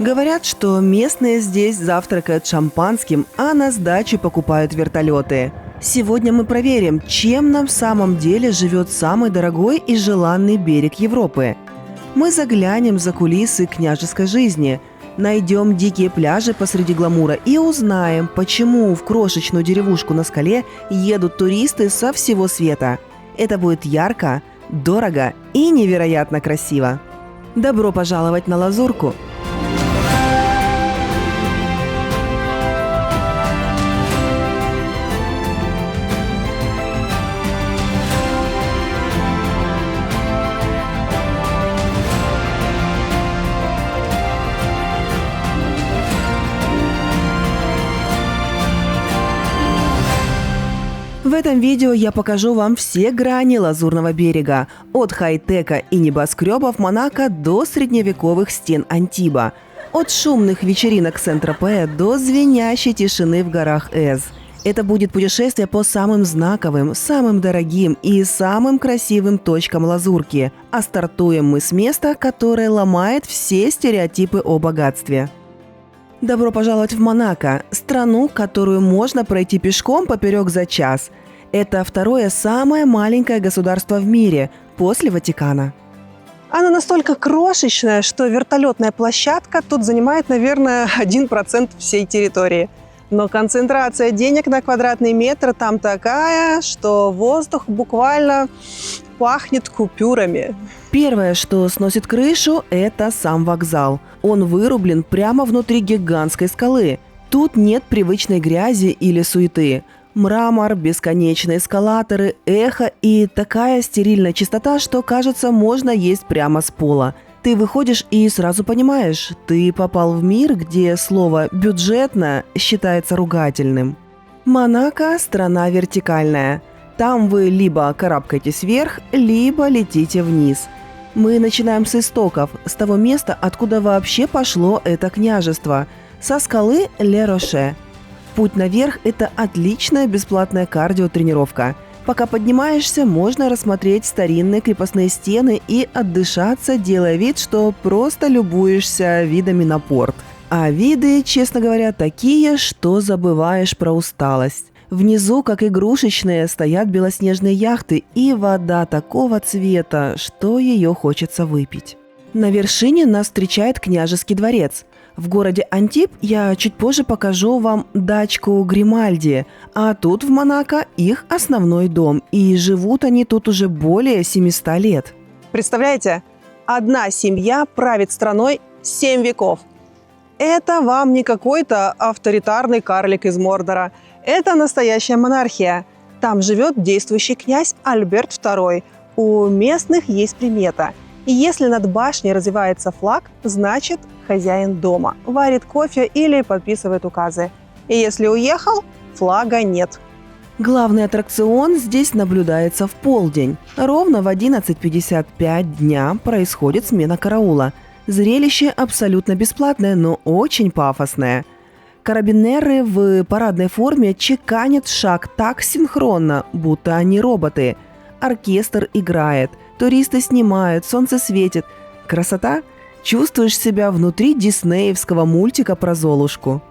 Говорят, что местные здесь завтракают шампанским, а на сдачу покупают вертолеты. Сегодня мы проверим, чем на самом деле живет самый дорогой и желанный берег Европы. Мы заглянем за кулисы княжеской жизни, найдем дикие пляжи посреди гламура и узнаем, почему в крошечную деревушку на скале едут туристы со всего света. Это будет ярко, дорого и невероятно красиво. Добро пожаловать на Лазурку! В этом видео я покажу вам все грани Лазурного берега, от хай-тека и небоскребов Монако до средневековых стен Антиба, от шумных вечеринок Сент-Тропе до звенящей тишины в горах Эз. Это будет путешествие по самым знаковым, самым дорогим и самым красивым точкам Лазурки, а стартуем мы с места, которое ломает все стереотипы о богатстве. Добро пожаловать в Монако, страну, которую можно пройти пешком поперек за час. Это второе самое маленькое государство в мире, после Ватикана. Она настолько крошечная, что вертолетная площадка тут занимает, наверное, 1% всей территории. Но концентрация денег на квадратный метр там такая, что воздух буквально пахнет купюрами. Первое, что сносит крышу, это сам вокзал. Он вырублен прямо внутри гигантской скалы. Тут нет привычной грязи или суеты. Мрамор, бесконечные эскалаторы, эхо и такая стерильная чистота, что, кажется, можно есть прямо с пола. Ты выходишь и сразу понимаешь, ты попал в мир, где слово «бюджетно» считается ругательным. Монако – страна вертикальная. Там вы либо карабкаетесь вверх, либо летите вниз. Мы начинаем с истоков, с того места, откуда вообще пошло это княжество, со скалы Ле-Роше. Путь наверх – это отличная бесплатная кардиотренировка. Пока поднимаешься, можно рассмотреть старинные крепостные стены и отдышаться, делая вид, что просто любуешься видами на порт. А виды, честно говоря, такие, что забываешь про усталость. Внизу, как игрушечные, стоят белоснежные яхты, и вода такого цвета, что ее хочется выпить. На вершине нас встречает княжеский дворец. В городе Антиб я чуть позже покажу вам дачку Гримальди, а тут в Монако их основной дом, и живут они тут уже более 700 лет. Представляете, одна семья правит страной 7 веков. Это вам не какой-то авторитарный карлик из Мордора. Это настоящая монархия. Там живет действующий князь Альберт II. У местных есть примета. И если над башней развивается флаг, значит хозяин дома, варит кофе или подписывает указы. И если уехал, флага нет. Главный аттракцион здесь наблюдается в полдень. Ровно в 11:55 дня происходит смена караула. Зрелище абсолютно бесплатное, но очень пафосное. Карабинеры в парадной форме чеканят шаг так синхронно, будто они роботы. Оркестр играет, туристы снимают, солнце светит. Красота? Чувствуешь себя внутри диснеевского мультика про Золушку.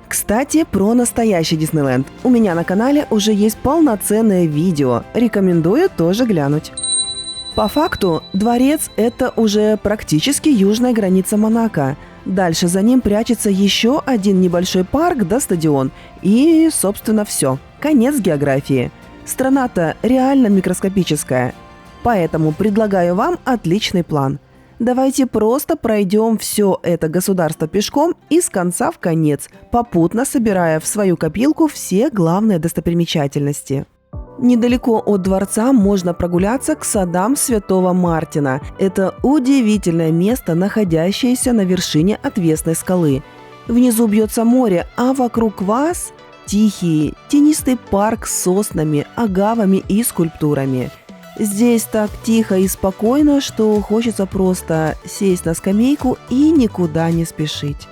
Кстати, про настоящий Диснейленд. У меня на канале уже есть полноценное видео. Рекомендую тоже глянуть. По факту, дворец – это уже практически южная граница Монако. Дальше за ним прячется еще один небольшой парк да стадион. И, собственно, все. Конец географии. Страна-то реально микроскопическая. Поэтому предлагаю вам отличный план. Давайте просто пройдем все это государство пешком и с конца в конец, попутно собирая в свою копилку все главные достопримечательности. Недалеко от дворца можно прогуляться к садам Святого Мартина. Это удивительное место, находящееся на вершине отвесной скалы. Внизу бьется море, а вокруг вас тихий, тенистый парк с соснами, агавами и скульптурами. Здесь так тихо и спокойно, что хочется просто сесть на скамейку и никуда не спешить.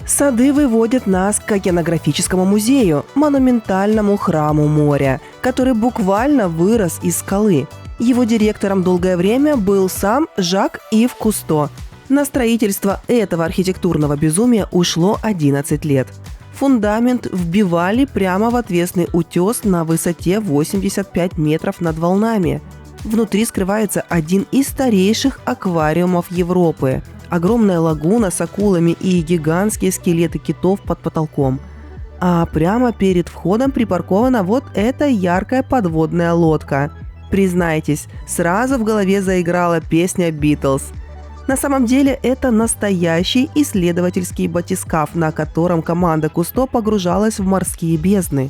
Сады выводят нас к океанографическому музею, монументальному храму моря, который буквально вырос из скалы. Его директором долгое время был сам Жак-Ив Кусто. На строительство этого архитектурного безумия ушло 11 лет. Фундамент вбивали прямо в отвесный утес на высоте 85 метров над волнами. Внутри скрывается один из старейших аквариумов Европы. Огромная лагуна с акулами и гигантские скелеты китов под потолком. А прямо перед входом припаркована вот эта яркая подводная лодка. Признайтесь, сразу в голове заиграла песня «Битлз». На самом деле это настоящий исследовательский батискаф, на котором команда Кусто погружалась в морские бездны.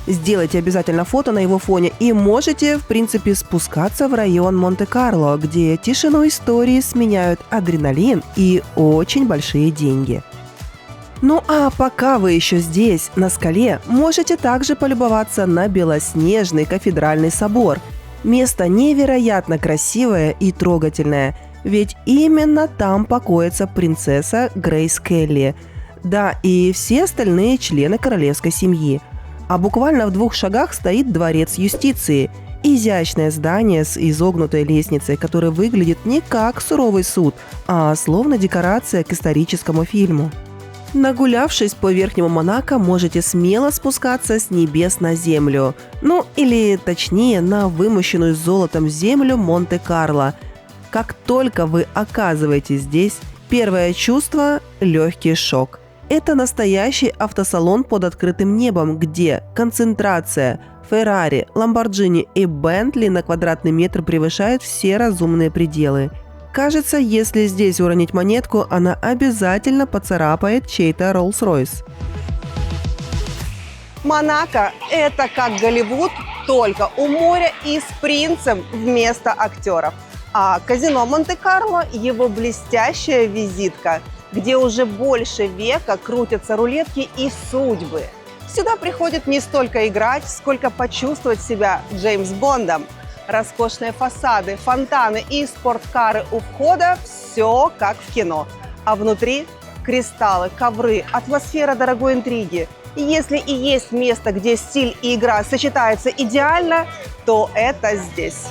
Сделайте обязательно фото на его фоне и можете, в принципе, спускаться в район Монте-Карло, где тишину истории сменяют адреналин и очень большие деньги. Ну а пока вы еще здесь, на скале, можете также полюбоваться на белоснежный кафедральный собор. Место невероятно красивое и трогательное, ведь именно там покоится принцесса Грейс Келли, да и все остальные члены королевской семьи. А буквально в 2 шагах стоит дворец юстиции – изящное здание с изогнутой лестницей, которое выглядит не как суровый суд, а словно декорация к историческому фильму. Нагулявшись по Верхнему Монако, можете смело спускаться с небес на землю. Ну, или точнее, на вымощенную золотом землю Монте-Карло. Как только вы оказываетесь здесь, первое чувство – легкий шок. Это настоящий автосалон под открытым небом, где концентрация Феррари, Ламборджини и Бентли на квадратный метр превышает все разумные пределы. Кажется, если здесь уронить монетку, она обязательно поцарапает чей-то Роллс-Ройс. Монако – это как Голливуд, только у моря и с принцем вместо актеров. А казино Монте-Карло – его блестящая визитка, где уже больше века крутятся рулетки и судьбы. Сюда приходят не столько играть, сколько почувствовать себя Джеймс Бондом. Роскошные фасады, фонтаны и спорткары у входа – все как в кино. А внутри – кристаллы, ковры, атмосфера дорогой интриги. И если и есть место, где стиль и игра сочетаются идеально, то это здесь.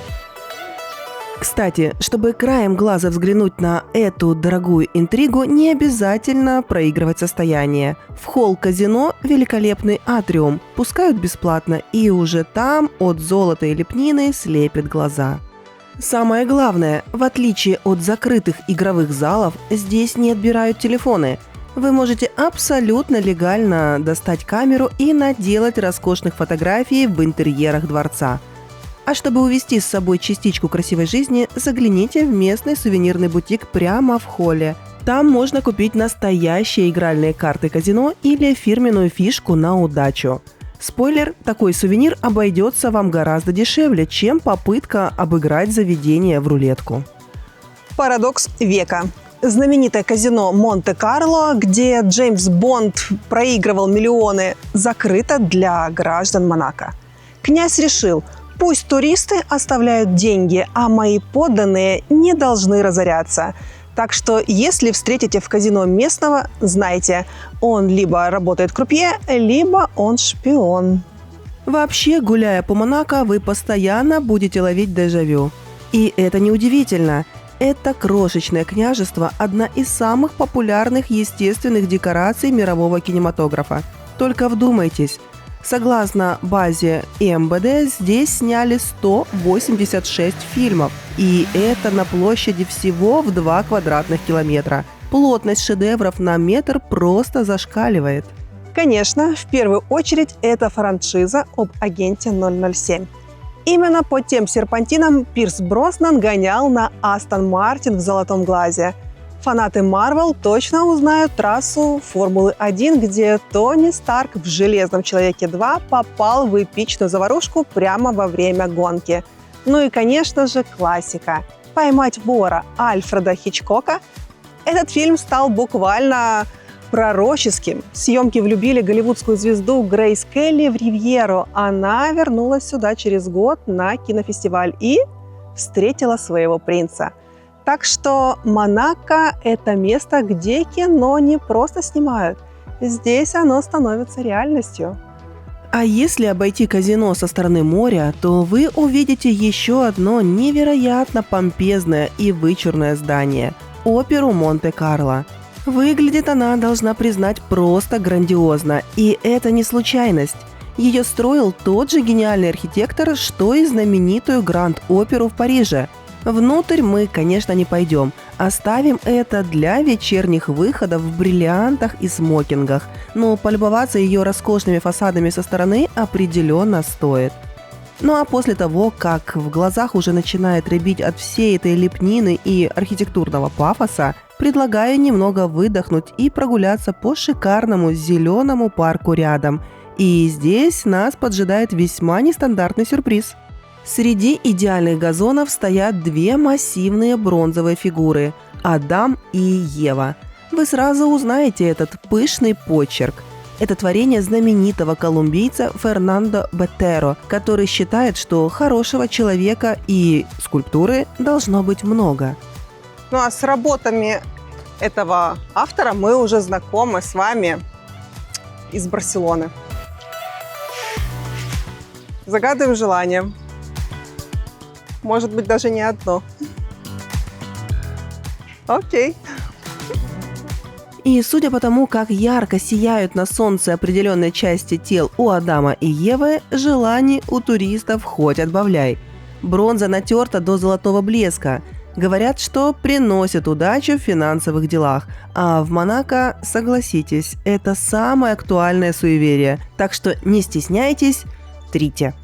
Кстати, чтобы краем глаза взглянуть на эту дорогую интригу, не обязательно проигрывать состояние. В холл казино великолепный атриум, пускают бесплатно, и уже там от золота и лепнины слепит глаза. Самое главное, в отличие от закрытых игровых залов, здесь не отбирают телефоны. Вы можете абсолютно легально достать камеру и наделать роскошных фотографий в интерьерах дворца. А чтобы увезти с собой частичку красивой жизни, загляните в местный сувенирный бутик прямо в холле. Там можно купить настоящие игральные карты казино или фирменную фишку на удачу. Спойлер, такой сувенир обойдется вам гораздо дешевле, чем попытка обыграть заведение в рулетку. Парадокс века. Знаменитое казино Монте-Карло, где Джеймс Бонд проигрывал миллионы, закрыто для граждан Монако. Князь решил: пусть туристы оставляют деньги, а мои подданные не должны разоряться. Так что, если встретите в казино местного, знайте, он либо работает крупье, либо он шпион. Вообще, гуляя по Монако, вы постоянно будете ловить дежавю. И это неудивительно. Это крошечное княжество – одна из самых популярных естественных декораций мирового кинематографа. Только вдумайтесь. Согласно базе МВД, здесь сняли 186 фильмов. И это на площади всего в 2 квадратных километра. Плотность шедевров на метр просто зашкаливает. Конечно, в первую очередь это франшиза об агенте 007. Именно по тем серпантинам Пирс Броснан гонял на Астон Мартин в золотом глазе. Фанаты Марвел точно узнают трассу Формулы-1, где Тони Старк в «Железном человеке 2» попал в эпичную заварушку прямо во время гонки. Ну и, конечно же, классика «Поймать вора» Альфреда Хичкока. Этот фильм стал буквально пророческим. Съемки влюбили голливудскую звезду Грейс Келли в Ривьеру. Она вернулась сюда через год на кинофестиваль и встретила своего принца. Так что Монако – это место, где кино не просто снимают. Здесь оно становится реальностью. А если обойти казино со стороны моря, то вы увидите еще одно невероятно помпезное и вычурное здание. Гранд-оперу Монте-Карло. Выглядит она, должна признать, просто грандиозно. И это не случайность. Ее строил тот же гениальный архитектор, что и знаменитую Гранд-оперу в Париже. Внутрь мы, конечно, не пойдем. Оставим это для вечерних выходов в бриллиантах и смокингах. Но полюбоваться ее роскошными фасадами со стороны определенно стоит. Ну а после того, как в глазах уже начинает рябить от всей этой лепнины и архитектурного пафоса, предлагаю немного выдохнуть и прогуляться по шикарному зеленому парку рядом. И здесь нас поджидает весьма нестандартный сюрприз. Среди идеальных газонов стоят две массивные бронзовые фигуры – Адам и Ева. Вы сразу узнаете этот пышный почерк. Это творение знаменитого колумбийца Фернандо Ботеро, который считает, что хорошего человека и скульптуры должно быть много. Ну а с работами этого автора мы уже знакомы с вами из Барселоны. Загадываем желание. Может быть, даже не одно. Окей. И судя по тому, как ярко сияют на солнце определенные части тел у Адама и Евы, желаний у туристов хоть отбавляй. Бронза натерта до золотого блеска. Говорят, что приносит удачу в финансовых делах. А в Монако, согласитесь, это самое актуальное суеверие. Так что не стесняйтесь, трите.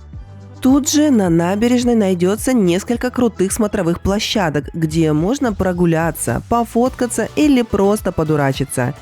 Тут же на набережной найдется несколько крутых смотровых площадок, где можно прогуляться, пофоткаться или просто подурачиться.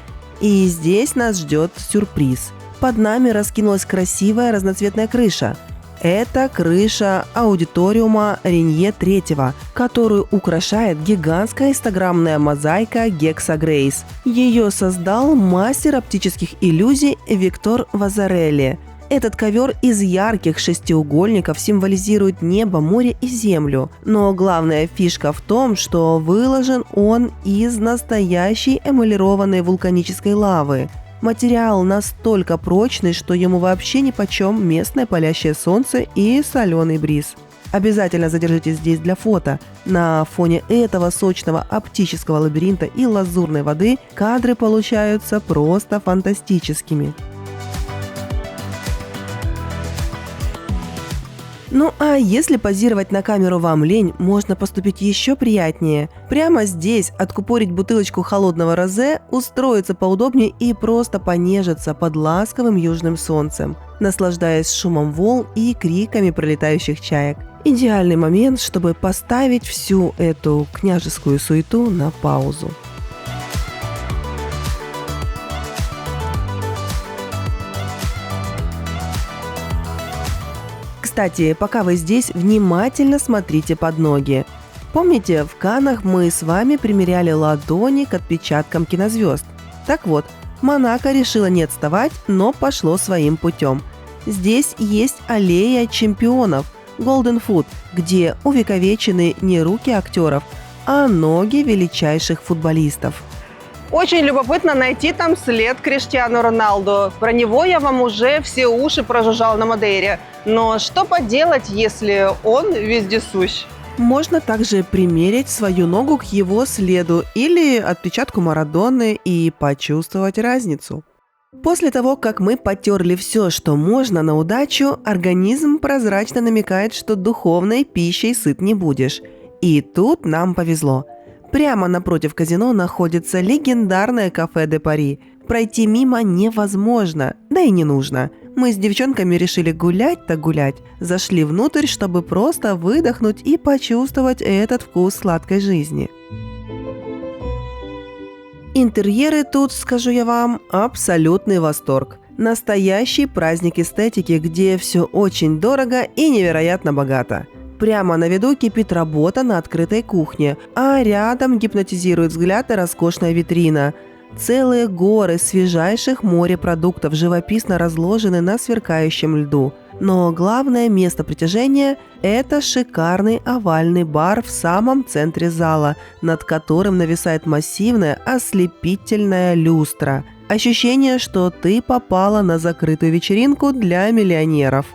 И здесь нас ждет сюрприз. Под нами раскинулась красивая разноцветная крыша. Это крыша аудиториума Ренье III, которую украшает гигантская инстаграмная мозаика Гекса Грейс. Ее создал мастер оптических иллюзий Виктор Вазарелли. Этот ковер из ярких шестиугольников символизирует небо, море и землю. Но главная фишка в том, что выложен он из настоящей эмалированной вулканической лавы. Материал настолько прочный, что ему вообще нипочем местное палящее солнце и соленый бриз. Обязательно задержитесь здесь для фото. На фоне этого сочного оптического лабиринта и лазурной воды кадры получаются просто фантастическими. Ну а если позировать на камеру вам лень, можно поступить еще приятнее. Прямо здесь откупорить бутылочку холодного розе, устроиться поудобнее и просто понежиться под ласковым южным солнцем, наслаждаясь шумом волн и криками пролетающих чаек. Идеальный момент, чтобы поставить всю эту княжескую суету на паузу. Кстати, пока вы здесь, внимательно смотрите под ноги. Помните, в Каннах мы с вами примеряли ладони к отпечаткам кинозвезд? Так вот, Монако решила не отставать, но пошло своим путем. Здесь есть аллея чемпионов – Golden Foot, где увековечены не руки актеров, а ноги величайших футболистов. Очень любопытно найти там след Криштиану Роналду. Про него я вам уже все уши прожужжал на Мадейре. Но что поделать, если он вездесущ? Можно также примерить свою ногу к его следу или отпечатку Марадоны и почувствовать разницу. После того, как мы потерли все, что можно на удачу, организм прозрачно намекает, что духовной пищей сыт не будешь. И тут нам повезло. Прямо напротив казино находится легендарное кафе де Пари. Пройти мимо невозможно, да и не нужно. Мы с девчонками решили гулять так гулять. Зашли внутрь, чтобы просто выдохнуть и почувствовать этот вкус сладкой жизни. Интерьеры тут, скажу я вам, абсолютный восторг. Настоящий праздник эстетики, где все очень дорого и невероятно богато. Прямо на виду кипит работа на открытой кухне, а рядом гипнотизирует взгляд и роскошная витрина. Целые горы свежайших морепродуктов живописно разложены на сверкающем льду. Но главное место притяжения – это шикарный овальный бар в самом центре зала, над которым нависает массивная ослепительная люстра. Ощущение, что ты попала на закрытую вечеринку для миллионеров.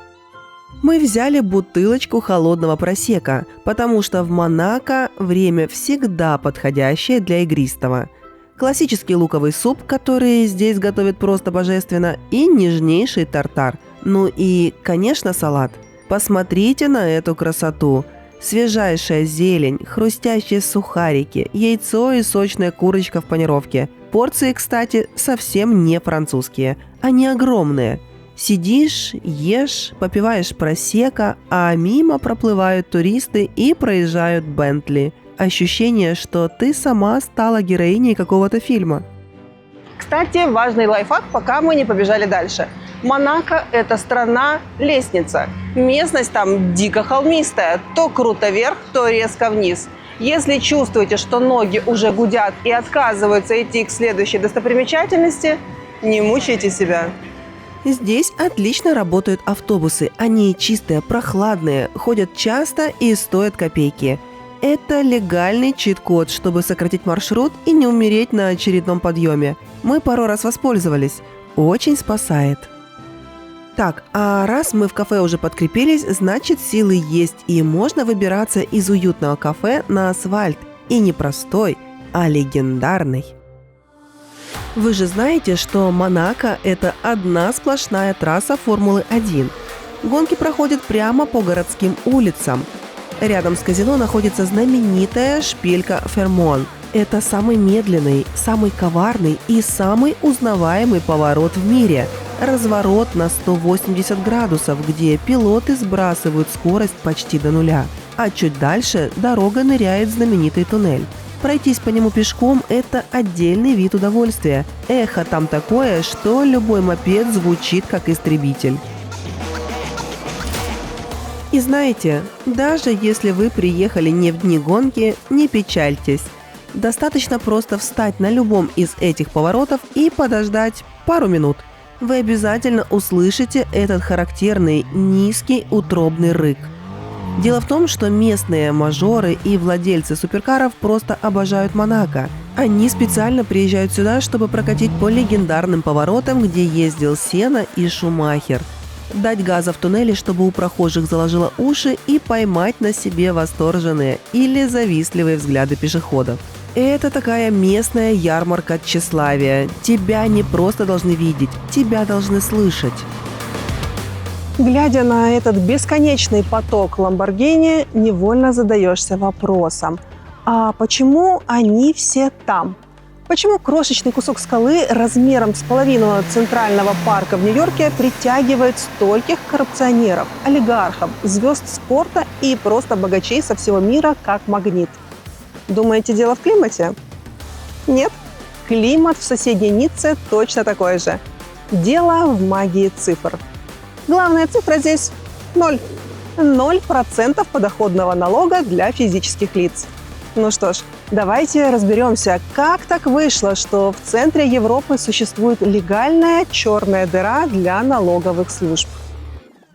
Мы взяли бутылочку холодного просека, потому что в Монако время всегда подходящее для игристого. Классический луковый суп, который здесь готовят просто божественно, и нежнейший тартар. Ну и, конечно, салат. Посмотрите на эту красоту. Свежайшая зелень, хрустящие сухарики, яйцо и сочная курочка в панировке. Порции, кстати, совсем не французские. Они огромные. Сидишь, ешь, попиваешь просекко, а мимо проплывают туристы и проезжают Бентли. Ощущение, что ты сама стала героиней какого-то фильма. Кстати, важный лайфхак, пока мы не побежали дальше. Монако – это страна-лестница. Местность там дико холмистая. То круто вверх, то резко вниз. Если чувствуете, что ноги уже гудят и отказываются идти к следующей достопримечательности, не мучайте себя. Здесь отлично работают автобусы. Они чистые, прохладные, ходят часто и стоят копейки. Это легальный чит-код, чтобы сократить маршрут и не умереть на очередном подъеме. Мы пару раз воспользовались. Очень спасает. Так, а раз мы в кафе уже подкрепились, значит силы есть, и можно выбираться из уютного кафе на асфальт. И не простой, а легендарный. Вы же знаете, что Монако – это одна сплошная трасса Формулы-1. Гонки проходят прямо по городским улицам. Рядом с казино находится знаменитая шпилька Фермон. Это самый медленный, самый коварный и самый узнаваемый поворот в мире. Разворот на 180 градусов, где пилоты сбрасывают скорость почти до нуля. А чуть дальше дорога ныряет в знаменитый туннель. Пройтись по нему пешком – это отдельный вид удовольствия. Эхо там такое, что любой мопед звучит как истребитель. И знаете, даже если вы приехали не в дни гонки, не печальтесь. Достаточно просто встать на любом из этих поворотов и подождать пару минут. Вы обязательно услышите этот характерный низкий утробный рык. Дело в том, что местные мажоры и владельцы суперкаров просто обожают Монако. Они специально приезжают сюда, чтобы прокатить по легендарным поворотам, где ездил Сенна и Шумахер. Дать газа в туннеле, чтобы у прохожих заложило уши, и поймать на себе восторженные или завистливые взгляды пешеходов. Это такая местная ярмарка тщеславия. Тебя не просто должны видеть, тебя должны слышать. Глядя на этот бесконечный поток Ламборгини, невольно задаешься вопросом: а почему они все там? Почему крошечный кусок скалы размером с половину Центрального парка в Нью-Йорке притягивает стольких коррупционеров, олигархов, звезд спорта и просто богачей со всего мира как магнит? Думаете, дело в климате? Нет. Климат в соседней Ницце точно такой же. Дело в магии цифр. Главная цифра здесь – 0. 0% подоходного налога для физических лиц. Ну что ж, давайте разберемся, как так вышло, что в центре Европы существует легальная черная дыра для налоговых служб.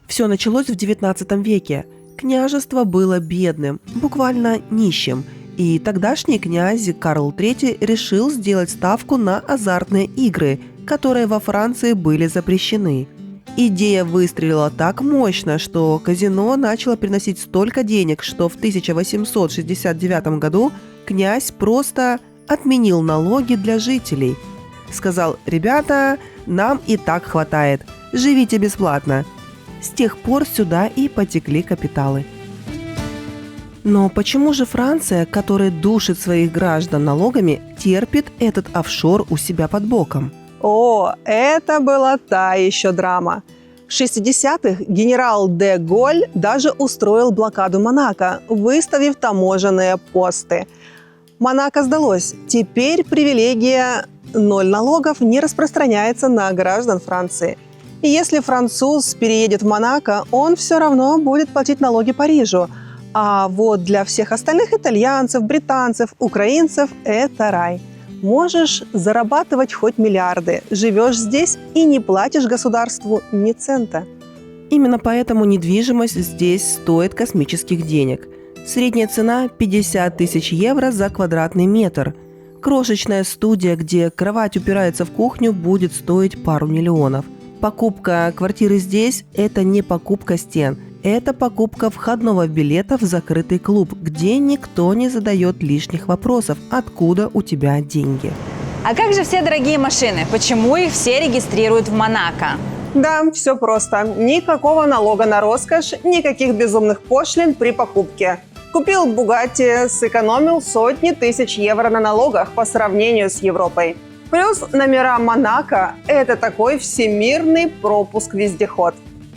Все началось в XIX веке. Княжество было бедным, буквально нищим. И тогдашний князь Карл III решил сделать ставку на азартные игры, которые во Франции были запрещены. Идея выстрелила так мощно, что казино начало приносить столько денег, что в 1869 году князь просто отменил налоги для жителей. Сказал: «Ребята, нам и так хватает, живите бесплатно». С тех пор сюда и потекли капиталы. Но почему же Франция, которая душит своих граждан налогами, терпит этот офшор у себя под боком? О, это была та еще драма. В 60-х генерал де Голь даже устроил блокаду Монако, выставив таможенные посты. Монако сдалось. Теперь привилегия 0 налогов не распространяется на граждан Франции. И если француз переедет в Монако, он все равно будет платить налоги Парижу. А вот для всех остальных итальянцев, британцев, украинцев – это рай. Можешь зарабатывать хоть миллиарды, живешь здесь и не платишь государству ни цента. Именно поэтому недвижимость здесь стоит космических денег. Средняя цена – 50 тысяч евро за квадратный метр. Крошечная студия, где кровать упирается в кухню, будет стоить пару миллионов. Покупка квартиры здесь – это не покупка стен, Это покупка входного билета в закрытый клуб, где никто не задает лишних вопросов, откуда у тебя деньги. А как же все дорогие машины? Почему их все регистрируют в Монако? Да, все просто. Никакого налога на роскошь, никаких безумных пошлин при покупке. Купил Bugatti, сэкономил сотни тысяч евро на налогах по сравнению с Европой. Плюс номера Монако – это такой всемирный пропуск-вездеход.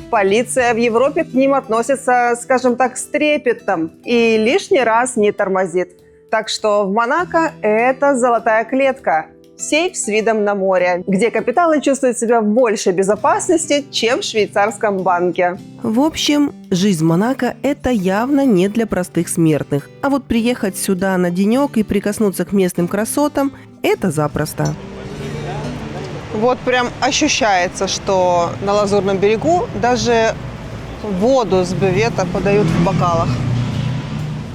Полиция в Европе к ним относится, скажем так, с трепетом и лишний раз не тормозит. Так что в Монако это золотая клетка. Сейф с видом на море, где капиталы чувствуют себя в большей безопасности, чем в швейцарском банке. В общем, жизнь в Монако – это явно не для простых смертных. А вот приехать сюда на денек и прикоснуться к местным красотам – это запросто. Вот прям ощущается, что на Лазурном берегу даже воду с бювета подают в бокалах.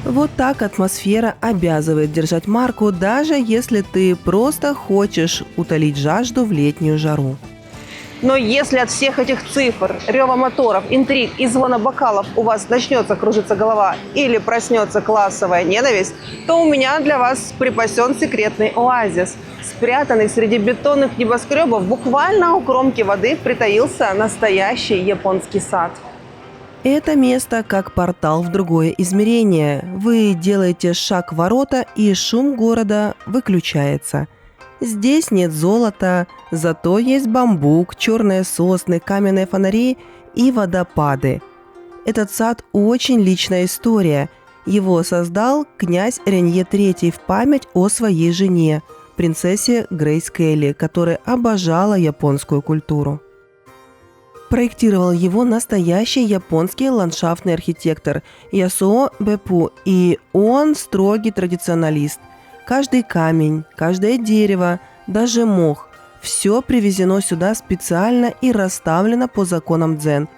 Вот так атмосфера обязывает держать марку, даже если ты просто хочешь утолить жажду в летнюю жару. Но если от всех этих цифр, рева моторов, интриг и звона бокалов у вас начнется кружиться голова или проснется классовая ненависть, то у меня для вас припасен секретный оазис. Спрятанный среди бетонных небоскребов, буквально у кромки воды притаился настоящий японский сад. Это место как портал в другое измерение. Вы делаете шаг в ворота, и шум города выключается. Здесь нет золота, зато есть бамбук, черные сосны, каменные фонари и водопады. Этот сад очень личная история. Его создал князь Ренье III в память о своей жене, принцессе Грейс Келли, которая обожала японскую культуру. Проектировал его настоящий японский ландшафтный архитектор Ясуо Беппу, и он строгий традиционалист. Каждый камень, каждое дерево, даже мох – все привезено сюда специально и расставлено по законам дзен.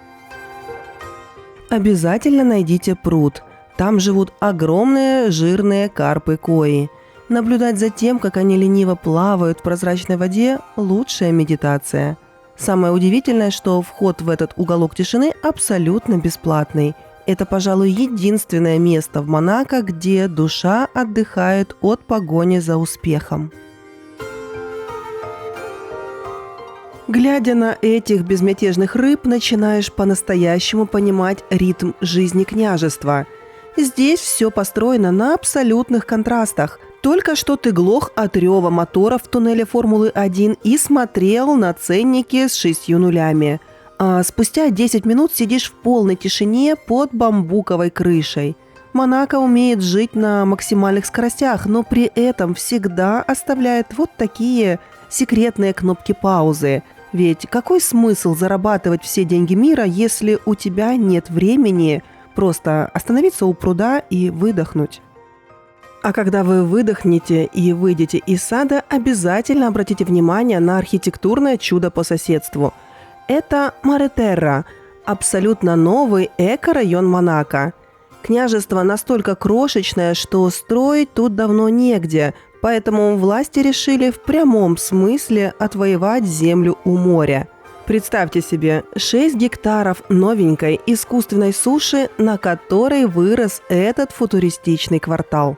Обязательно найдите пруд. Там живут огромные жирные карпы-кои. Наблюдать за тем, как они лениво плавают в прозрачной воде – лучшая медитация. Самое удивительное, что вход в этот уголок тишины абсолютно бесплатный. Это, пожалуй, единственное место в Монако, где душа отдыхает от погони за успехом. Глядя на этих безмятежных рыб, начинаешь по-настоящему понимать ритм жизни княжества. Здесь все построено на абсолютных контрастах. Только что ты глох от рева мотора в туннеле Формулы-1 и смотрел на ценники с 6 нулями. А спустя 10 минут сидишь в полной тишине под бамбуковой крышей. Монако умеет жить на максимальных скоростях, но при этом всегда оставляет вот такие секретные кнопки паузы. Ведь какой смысл зарабатывать все деньги мира, если у тебя нет времени просто остановиться у пруда и выдохнуть? А когда вы выдохнете и выйдете из сада, обязательно обратите внимание на архитектурное чудо по соседству. Это Маре-Терра, абсолютно новый эко-район Монако. Княжество настолько крошечное, что строить тут давно негде, поэтому власти решили в прямом смысле отвоевать землю у моря. Представьте себе 6 гектаров новенькой искусственной суши, на которой вырос этот футуристичный квартал.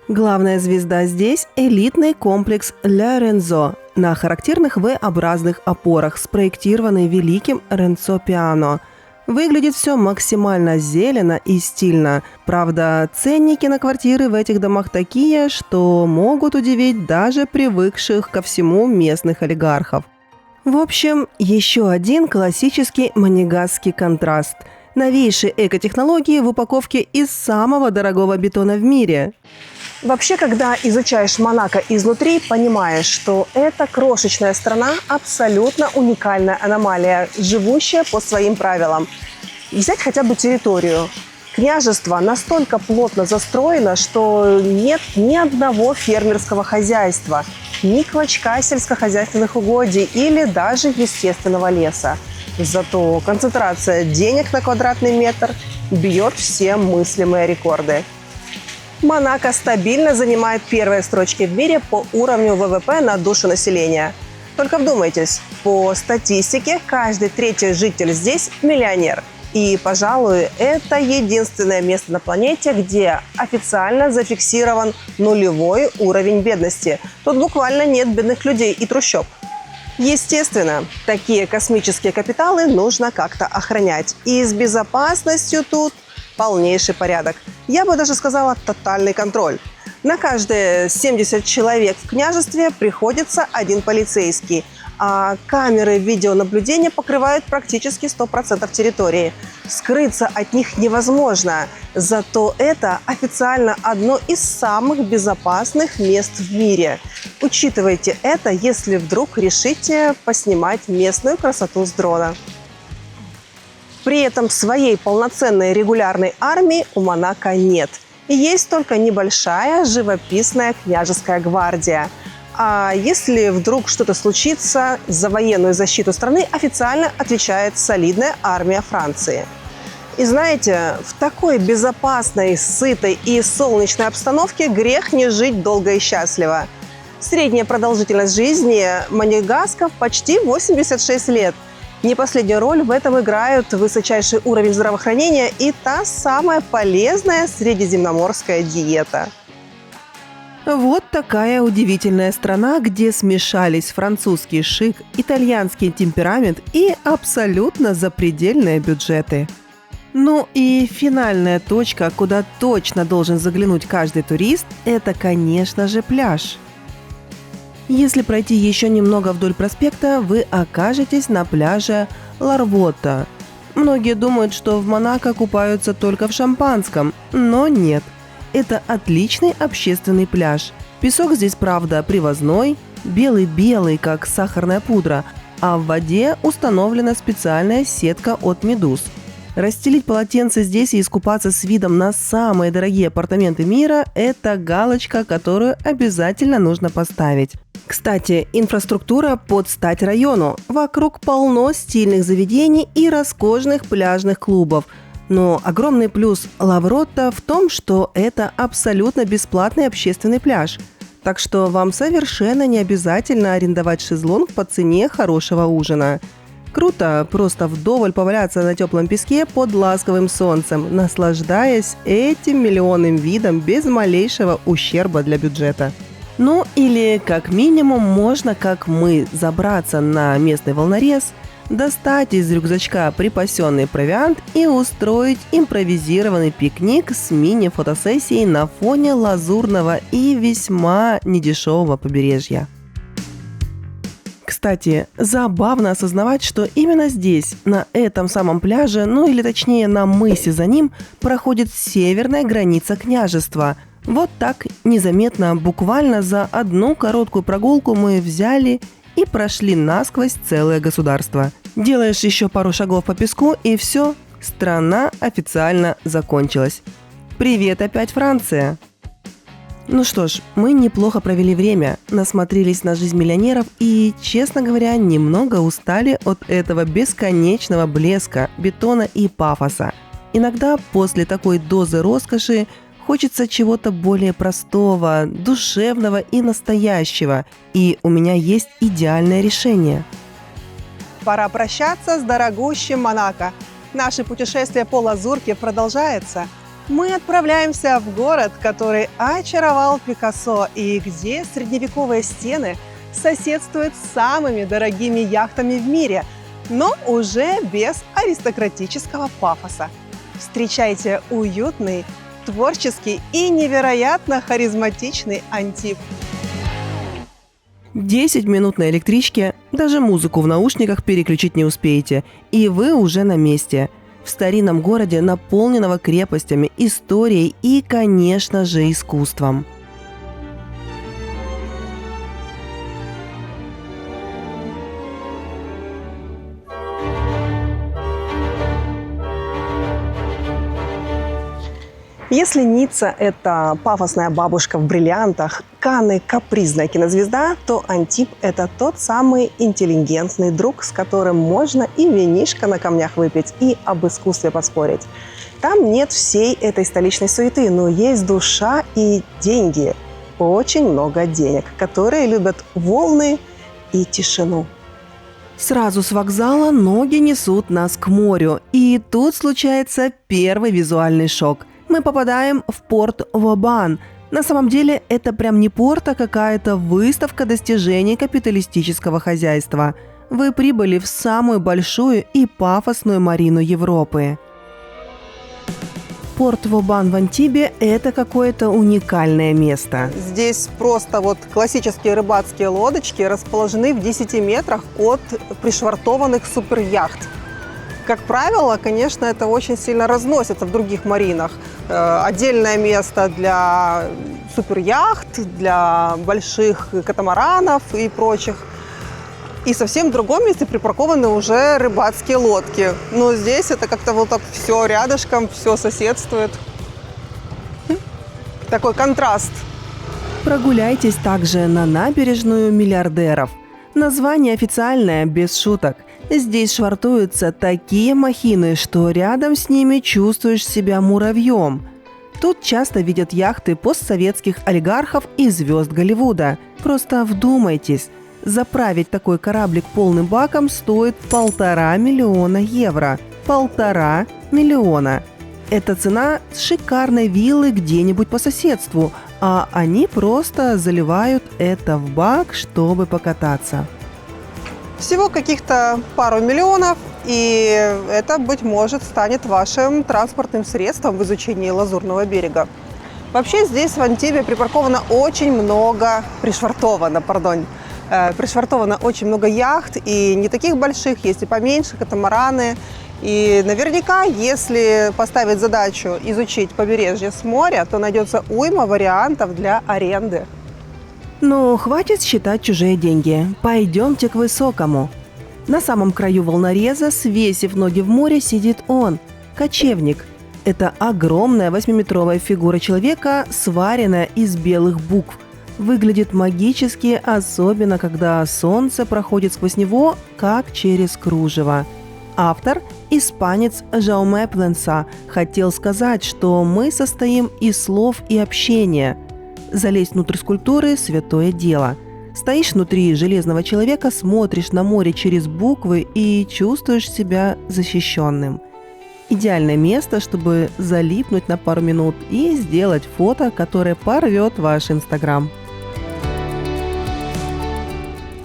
Главная звезда здесь – элитный комплекс Ля Ренцо на характерных V-образных опорах, спроектированный великим Ренцо Пиано. Выглядит все максимально зелено и стильно. Правда, ценники на квартиры в этих домах такие, что могут удивить даже привыкших ко всему местных олигархов. В общем, еще один классический монегасский контраст. Новейшие экотехнологии в упаковке из самого дорогого бетона в мире. Вообще, когда изучаешь Монако изнутри, понимаешь, что эта крошечная страна абсолютно уникальная аномалия, живущая по своим правилам. Взять хотя бы территорию. Княжество настолько плотно застроено, что нет ни одного фермерского хозяйства, ни клочка сельскохозяйственных угодий или даже естественного леса. Зато концентрация денег на квадратный метр бьет все мыслимые рекорды. Монако стабильно занимает первые строчки в мире по уровню ВВП на душу населения. Только вдумайтесь, по статистике, каждый третий житель здесь – миллионер. И, пожалуй, это единственное место на планете, где официально зафиксирован нулевой уровень бедности. Тут буквально нет бедных людей и трущоб. Естественно, такие космические капиталы нужно как-то охранять. И с безопасностью тут полнейший порядок. Я бы даже сказала, тотальный контроль. На каждые 70 человек в княжестве приходится один полицейский, а камеры видеонаблюдения покрывают практически 100% территории. Скрыться от них невозможно, зато это официально одно из самых безопасных мест в мире. Учитывайте это, если вдруг решите поснимать местную красоту с дрона. При этом своей полноценной регулярной армии у Монако нет. Есть только небольшая живописная княжеская гвардия. А если вдруг что-то случится, за военную защиту страны официально отвечает солидная армия Франции. И знаете, в такой безопасной, сытой и солнечной обстановке грех не жить долго и счастливо. Средняя продолжительность жизни монегасков почти 86 лет. Не последнюю роль в этом играют высочайший уровень здравоохранения и та самая полезная средиземноморская диета. Вот такая удивительная страна, где смешались французский шик, итальянский темперамент и абсолютно запредельные бюджеты. Ну и финальная точка, куда точно должен заглянуть каждый турист, это, конечно же, пляж. Если пройти еще немного вдоль проспекта, вы окажетесь на пляже Ларвотта. Многие думают, что в Монако купаются только в шампанском, но нет. Это отличный общественный пляж. Песок здесь, правда, привозной, белый-белый, как сахарная пудра, а в воде установлена специальная сетка от медуз. Расстелить полотенце здесь и искупаться с видом на самые дорогие апартаменты мира – это галочка, которую обязательно нужно поставить. Кстати, инфраструктура под стать району. Вокруг полно стильных заведений и роскошных пляжных клубов. Но огромный плюс Ларвотта в том, что это абсолютно бесплатный общественный пляж. Так что вам совершенно не обязательно арендовать шезлонг по цене хорошего ужина. Круто просто вдоволь поваляться на теплом песке под ласковым солнцем, наслаждаясь этим миллионным видом без малейшего ущерба для бюджета. Ну или как минимум можно, как мы, забраться на местный волнорез, достать из рюкзачка припасенный провиант и устроить импровизированный пикник с мини-фотосессией на фоне лазурного и весьма недешевого побережья. Кстати, забавно осознавать, что именно здесь, на этом самом пляже, ну или точнее на мысе за ним, проходит северная граница княжества. Вот так незаметно, буквально за одну короткую прогулку мы взяли и прошли насквозь целое государство. Делаешь еще пару шагов по песку и все, страна официально закончилась. Привет опять, Франция! Ну что ж, мы неплохо провели время, насмотрелись на жизнь миллионеров и, честно говоря, немного устали от этого бесконечного блеска, бетона и пафоса. Иногда после такой дозы роскоши хочется чего-то более простого, душевного и настоящего, и у меня есть идеальное решение. Пора прощаться с дорогущим Монако. Наше путешествие по Лазурке продолжается. Мы отправляемся в город, который очаровал Пикассо и где средневековые стены соседствуют с самыми дорогими яхтами в мире, но уже без аристократического пафоса. Встречайте уютный, творческий и невероятно харизматичный Антиб. 10 минут на электричке, даже музыку в наушниках переключить не успеете, и вы уже на месте. В старинном городе, наполненного крепостями, историей и, конечно же, искусством. Если Ницца – это пафосная бабушка в бриллиантах, Канны – капризная кинозвезда, то Антиб – это тот самый интеллигентный друг, с которым можно и винишко на камнях выпить, и об искусстве поспорить. Там нет всей этой столичной суеты, но есть душа и деньги. Очень много денег, которые любят волны и тишину. Сразу с вокзала ноги несут нас к морю, и тут случается первый визуальный шок. Мы попадаем в порт Вобан. На самом деле это прям не порт, а какая-то выставка достижений капиталистического хозяйства. Вы прибыли в самую большую и пафосную марину Европы. Порт Вобан в Антибе – это какое-то уникальное место. Здесь просто вот классические рыбацкие лодочки расположены в 10 метрах от пришвартованных суперяхт. Как правило, конечно, это очень сильно разносится в других маринах. Отдельное место для суперяхт, для больших катамаранов и прочих. И совсем в другом месте припаркованы уже рыбацкие лодки. Но здесь это как-то вот так все рядышком, все соседствует. Такой контраст. Прогуляйтесь также на набережную миллиардеров. Название официальное, без шуток. Здесь швартуются такие махины, что рядом с ними чувствуешь себя муравьем. Тут часто видят яхты постсоветских олигархов и звезд Голливуда. Просто вдумайтесь. Заправить такой кораблик полным баком стоит 1,5 миллиона евро. 1,5 миллиона. Это цена шикарной виллы где-нибудь по соседству, а они просто заливают это в бак, чтобы покататься. Всего каких-то пару миллионов, и это, быть может, станет вашим транспортным средством в изучении Лазурного берега. Вообще здесь в Антибе припарковано очень много, пришвартовано очень много яхт, и не таких больших, есть и поменьше, катамараны. И наверняка, если поставить задачу изучить побережье с моря, то найдется уйма вариантов для аренды. Ну, хватит считать чужие деньги. Пойдемте к высокому. На самом краю волнореза, свесив ноги в море, сидит он – кочевник. Это огромная 8-метровая фигура человека, сваренная из белых букв. Выглядит магически, особенно когда солнце проходит сквозь него, как через кружево. Автор – испанец Жауме Пленса. Хотел сказать, что мы состоим из слов и общения. Залезть внутрь скульптуры – святое дело. Стоишь внутри железного человека, смотришь на море через буквы и чувствуешь себя защищенным. Идеальное место, чтобы залипнуть на пару минут и сделать фото, которое порвет ваш Инстаграм.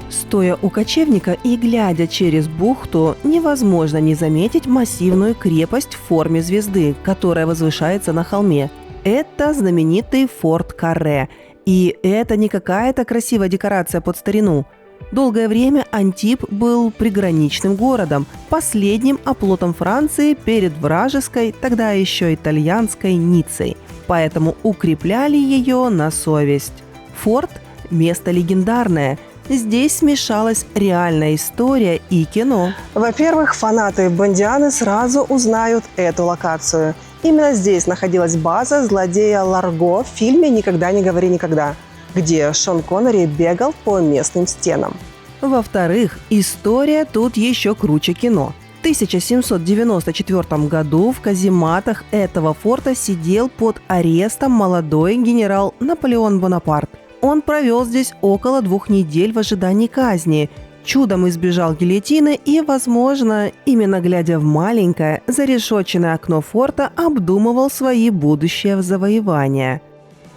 Стоя у кочевника и глядя через бухту, невозможно не заметить массивную крепость в форме звезды, которая возвышается на холме. Это знаменитый форт Карре. И это не какая-то красивая декорация под старину. Долгое время Антиб был приграничным городом, последним оплотом Франции перед вражеской, тогда еще итальянской Ниццей. Поэтому укрепляли ее на совесть. Форт – место легендарное. Здесь смешалась реальная история и кино. Во-первых, фанаты Бондианы сразу узнают эту локацию. Именно здесь находилась база злодея Ларго в фильме «Никогда не говори никогда», где Шон Коннери бегал по местным стенам. Во-вторых, история тут еще круче кино. В 1794 году в казематах этого форта сидел под арестом молодой генерал Наполеон Бонапарт. Он провел здесь около 2 недель в ожидании казни, чудом избежал гильотины и, возможно, именно глядя в маленькое зарешоченное окно форта, обдумывал свои будущие завоевания.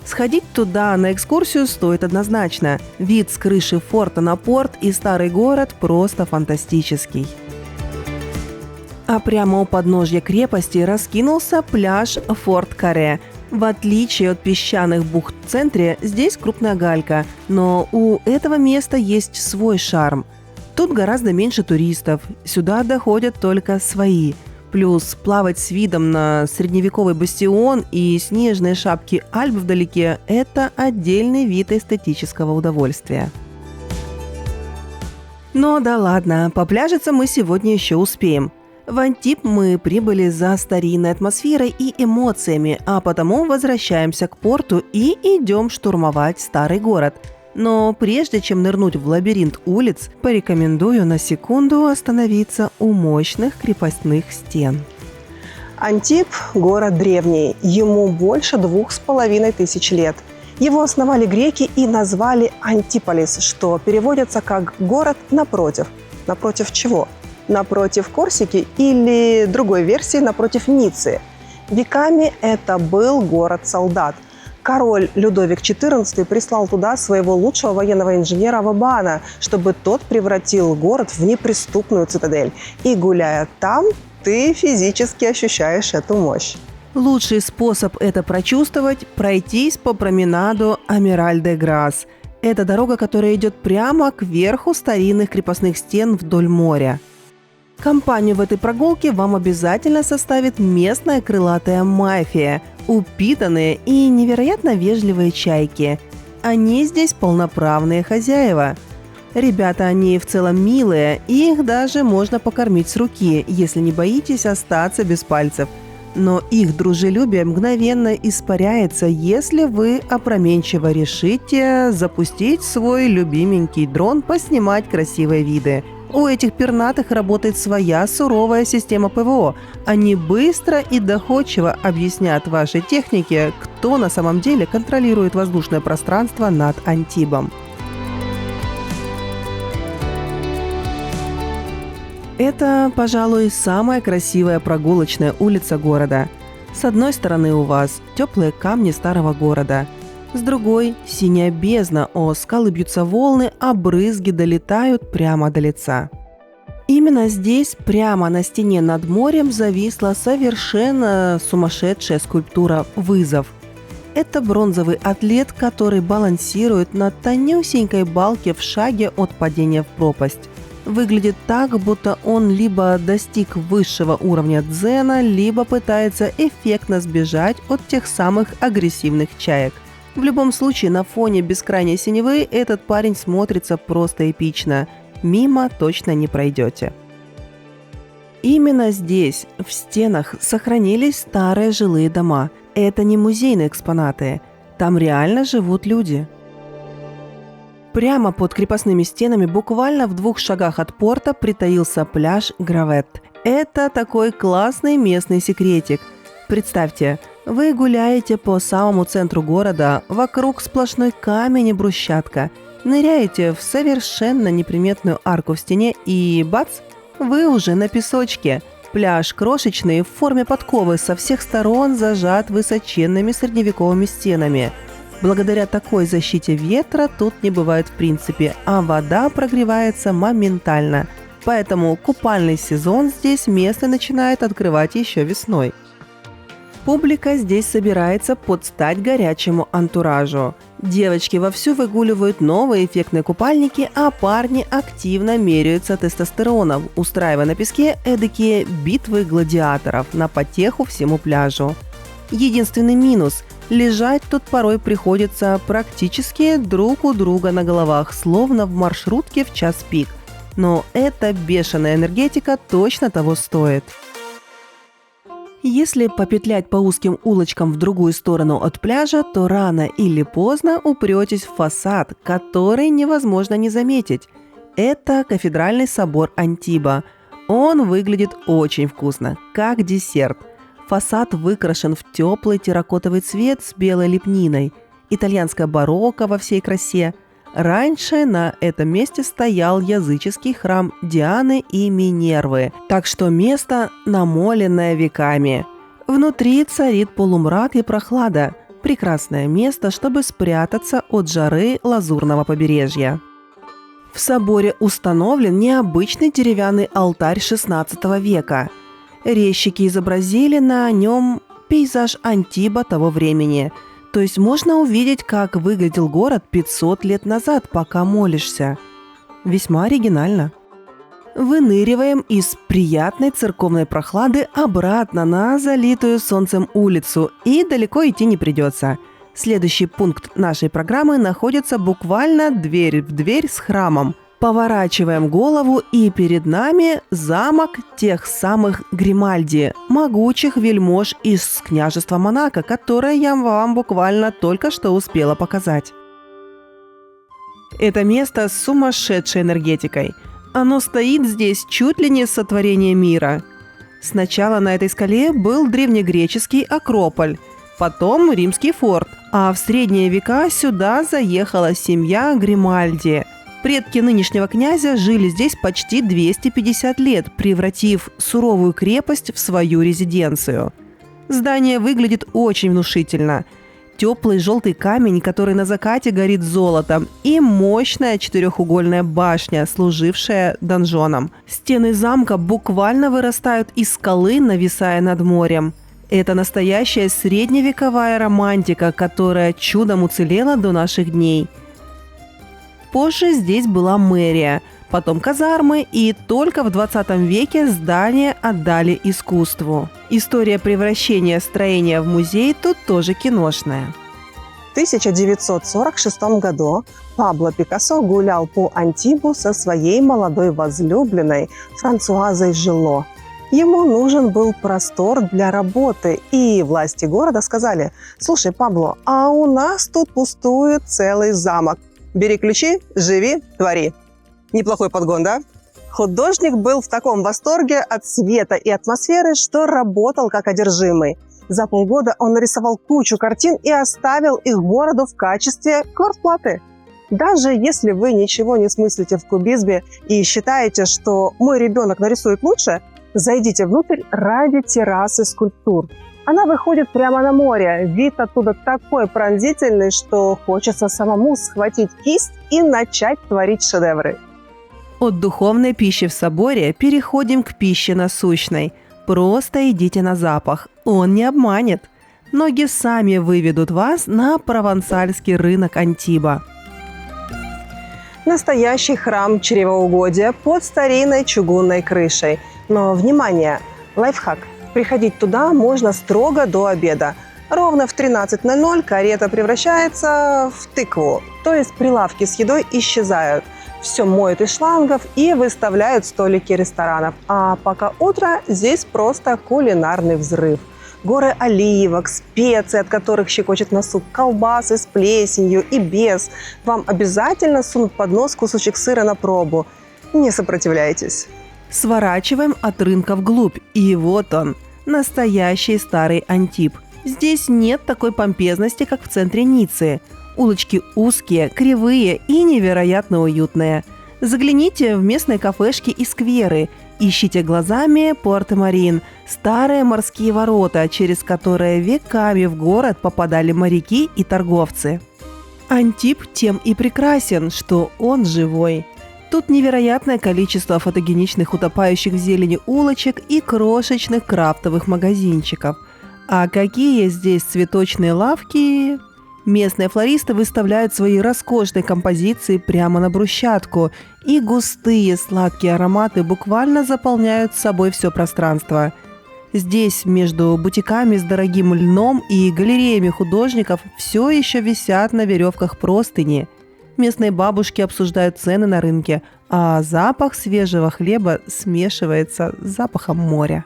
Сходить туда на экскурсию стоит однозначно. Вид с крыши форта на порт и старый город просто фантастический. А прямо у подножья крепости раскинулся пляж Форт Карре. В отличие от песчаных бухт в центре, здесь крупная галька, но у этого места есть свой шарм. Тут гораздо меньше туристов, сюда доходят только свои. Плюс плавать с видом на средневековый бастион и снежные шапки Альп вдалеке – это отдельный вид эстетического удовольствия. Но да ладно, попляжиться мы сегодня еще успеем. В Антиб мы прибыли за старинной атмосферой и эмоциями, а потому возвращаемся к порту и идем штурмовать старый город. Но прежде чем нырнуть в лабиринт улиц, порекомендую на секунду остановиться у мощных крепостных стен. Антиб – город древний, ему больше 2500 лет. Его основали греки и назвали Антиполис, что переводится как «город напротив». Напротив чего? Напротив Корсики или другой версии напротив Ниццы. Веками это был город-солдат. Король Людовик XIV прислал туда своего лучшего военного инженера Вабана, чтобы тот превратил город в неприступную цитадель. И гуляя там, ты физически ощущаешь эту мощь. Лучший способ это прочувствовать – пройтись по променаду Амираль-де-Грасс. Это дорога, которая идет прямо кверху старинных крепостных стен вдоль моря. Компанию в этой прогулке вам обязательно составит местная крылатая мафия, упитанные и невероятно вежливые чайки. Они здесь полноправные хозяева. Ребята, они в целом милые, и их даже можно покормить с руки, если не боитесь остаться без пальцев. Но их дружелюбие мгновенно испаряется, если вы опрометчиво решите запустить свой любименький дрон поснимать красивые виды. У этих пернатых работает своя суровая система ПВО. Они быстро и доходчиво объяснят вашей технике, кто на самом деле контролирует воздушное пространство над Антибом. Это, пожалуй, самая красивая прогулочная улица города. С одной стороны у вас теплые камни старого города, с другой – синяя бездна, о скалы бьются волны, а брызги долетают прямо до лица. Именно здесь, прямо на стене над морем, зависла совершенно сумасшедшая скульптура «Вызов». Это бронзовый атлет, который балансирует на тонюсенькой балке в шаге от падения в пропасть. Выглядит так, будто он либо достиг высшего уровня дзена, либо пытается эффектно сбежать от тех самых агрессивных чаек. В любом случае, на фоне бескрайней синевы этот парень смотрится просто эпично. Мимо точно не пройдете. Именно здесь, в стенах, сохранились старые жилые дома. Это не музейные экспонаты. Там реально живут люди. Прямо под крепостными стенами, буквально в 2 шагах от порта, притаился пляж Гравет. Это такой классный местный секретик. Представьте, вы гуляете по самому центру города, вокруг сплошной камень и брусчатка, ныряете в совершенно неприметную арку в стене и бац, вы уже на песочке. Пляж крошечный, в форме подковы, со всех сторон зажат высоченными средневековыми стенами. Благодаря такой защите ветра тут не бывает в принципе, а вода прогревается моментально. Поэтому купальный сезон здесь местные начинают открывать еще весной. Публика здесь собирается под стать горячему антуражу. Девочки вовсю выгуливают новые эффектные купальники, а парни активно меряются тестостероном, устраивая на песке эдакие битвы гладиаторов на потеху всему пляжу. Единственный минус – лежать тут порой приходится практически друг у друга на головах, словно в маршрутке в час пик. Но эта бешеная энергетика точно того стоит. Если попетлять по узким улочкам в другую сторону от пляжа, то рано или поздно упретесь в фасад, который невозможно не заметить. Это кафедральный собор Антиба. Он выглядит очень вкусно, как десерт. Фасад выкрашен в теплый терракотовый цвет с белой лепниной. Итальянское барокко во всей красе. Раньше на этом месте стоял языческий храм Дианы и Минервы, так что место намоленное веками. Внутри царит полумрак и прохлада. Прекрасное место, чтобы спрятаться от жары лазурного побережья. В соборе установлен необычный деревянный алтарь XVI века. Резчики изобразили на нем пейзаж Антиба того времени. То есть можно увидеть, как выглядел город 500 лет назад, пока молишься. Весьма оригинально. Выныриваем из приятной церковной прохлады обратно на залитую солнцем улицу, и далеко идти не придется. Следующий пункт нашей программы находится буквально дверь в дверь с храмом. Поворачиваем голову, и перед нами замок тех самых Гримальди, могучих вельмож из княжества Монако, которое я вам буквально только что успела показать. Это место с сумасшедшей энергетикой. Оно стоит здесь чуть ли не с сотворения мира. Сначала на этой скале был древнегреческий Акрополь, потом римский форт, а в средние века сюда заехала семья Гримальди. Предки нынешнего князя жили здесь почти 250 лет, превратив суровую крепость в свою резиденцию. Здание выглядит очень внушительно. Теплый желтый камень, который на закате горит золотом, и мощная четырехугольная башня, служившая донжоном. Стены замка буквально вырастают из скалы, нависая над морем. Это настоящая средневековая романтика, которая чудом уцелела до наших дней. Позже здесь была мэрия, потом казармы, и только в 20 веке здание отдали искусству. История превращения строения в музей тут тоже киношная. В 1946 году Пабло Пикассо гулял по Антибу со своей молодой возлюбленной Франсуазой Жило. Ему нужен был простор для работы, и власти города сказали: «Слушай, Пабло, а у нас тут пустует целый замок. Бери ключи, живи, твори». Неплохой подгон, да? Художник был в таком восторге от света и атмосферы, что работал как одержимый. За полгода он нарисовал кучу картин и оставил их городу в качестве квартплаты. Даже если вы ничего не смыслите в кубизме и считаете, что мой ребенок нарисует лучше, зайдите внутрь ради террасы скульптур. Она выходит прямо на море. Вид оттуда такой пронзительный, что хочется самому схватить кисть и начать творить шедевры. От духовной пищи в соборе переходим к пище насущной. Просто идите на запах, он не обманет. Ноги сами выведут вас на провансальский рынок Антиба. Настоящий храм чревоугодия под старинной чугунной крышей. Но, внимание, лайфхак. Приходить туда можно строго до обеда. Ровно в 13:00 карета превращается в тыкву, то есть прилавки с едой исчезают. Все моют из шлангов и выставляют столики ресторанов. А пока утро, здесь просто кулинарный взрыв. Горы оливок, специй, от которых щекочет носу, колбасы с плесенью и без. Вам обязательно сунут под нос кусочек сыра на пробу. Не сопротивляйтесь. Сворачиваем от рынка вглубь, и вот он, настоящий старый Антиб. Здесь нет такой помпезности, как в центре Ниццы. Улочки узкие, кривые и невероятно уютные. Загляните в местные кафешки и скверы. Ищите глазами Порто-Марин, старые морские ворота, через которые веками в город попадали моряки и торговцы. Антиб тем и прекрасен, что он живой. Тут невероятное количество фотогеничных утопающих в зелени улочек и крошечных крафтовых магазинчиков. А какие здесь цветочные лавки! Местные флористы выставляют свои роскошные композиции прямо на брусчатку, и густые сладкие ароматы буквально заполняют собой все пространство. Здесь между бутиками с дорогим льном и галереями художников все еще висят на веревках простыни. Местные бабушки обсуждают цены на рынке, а запах свежего хлеба смешивается с запахом моря.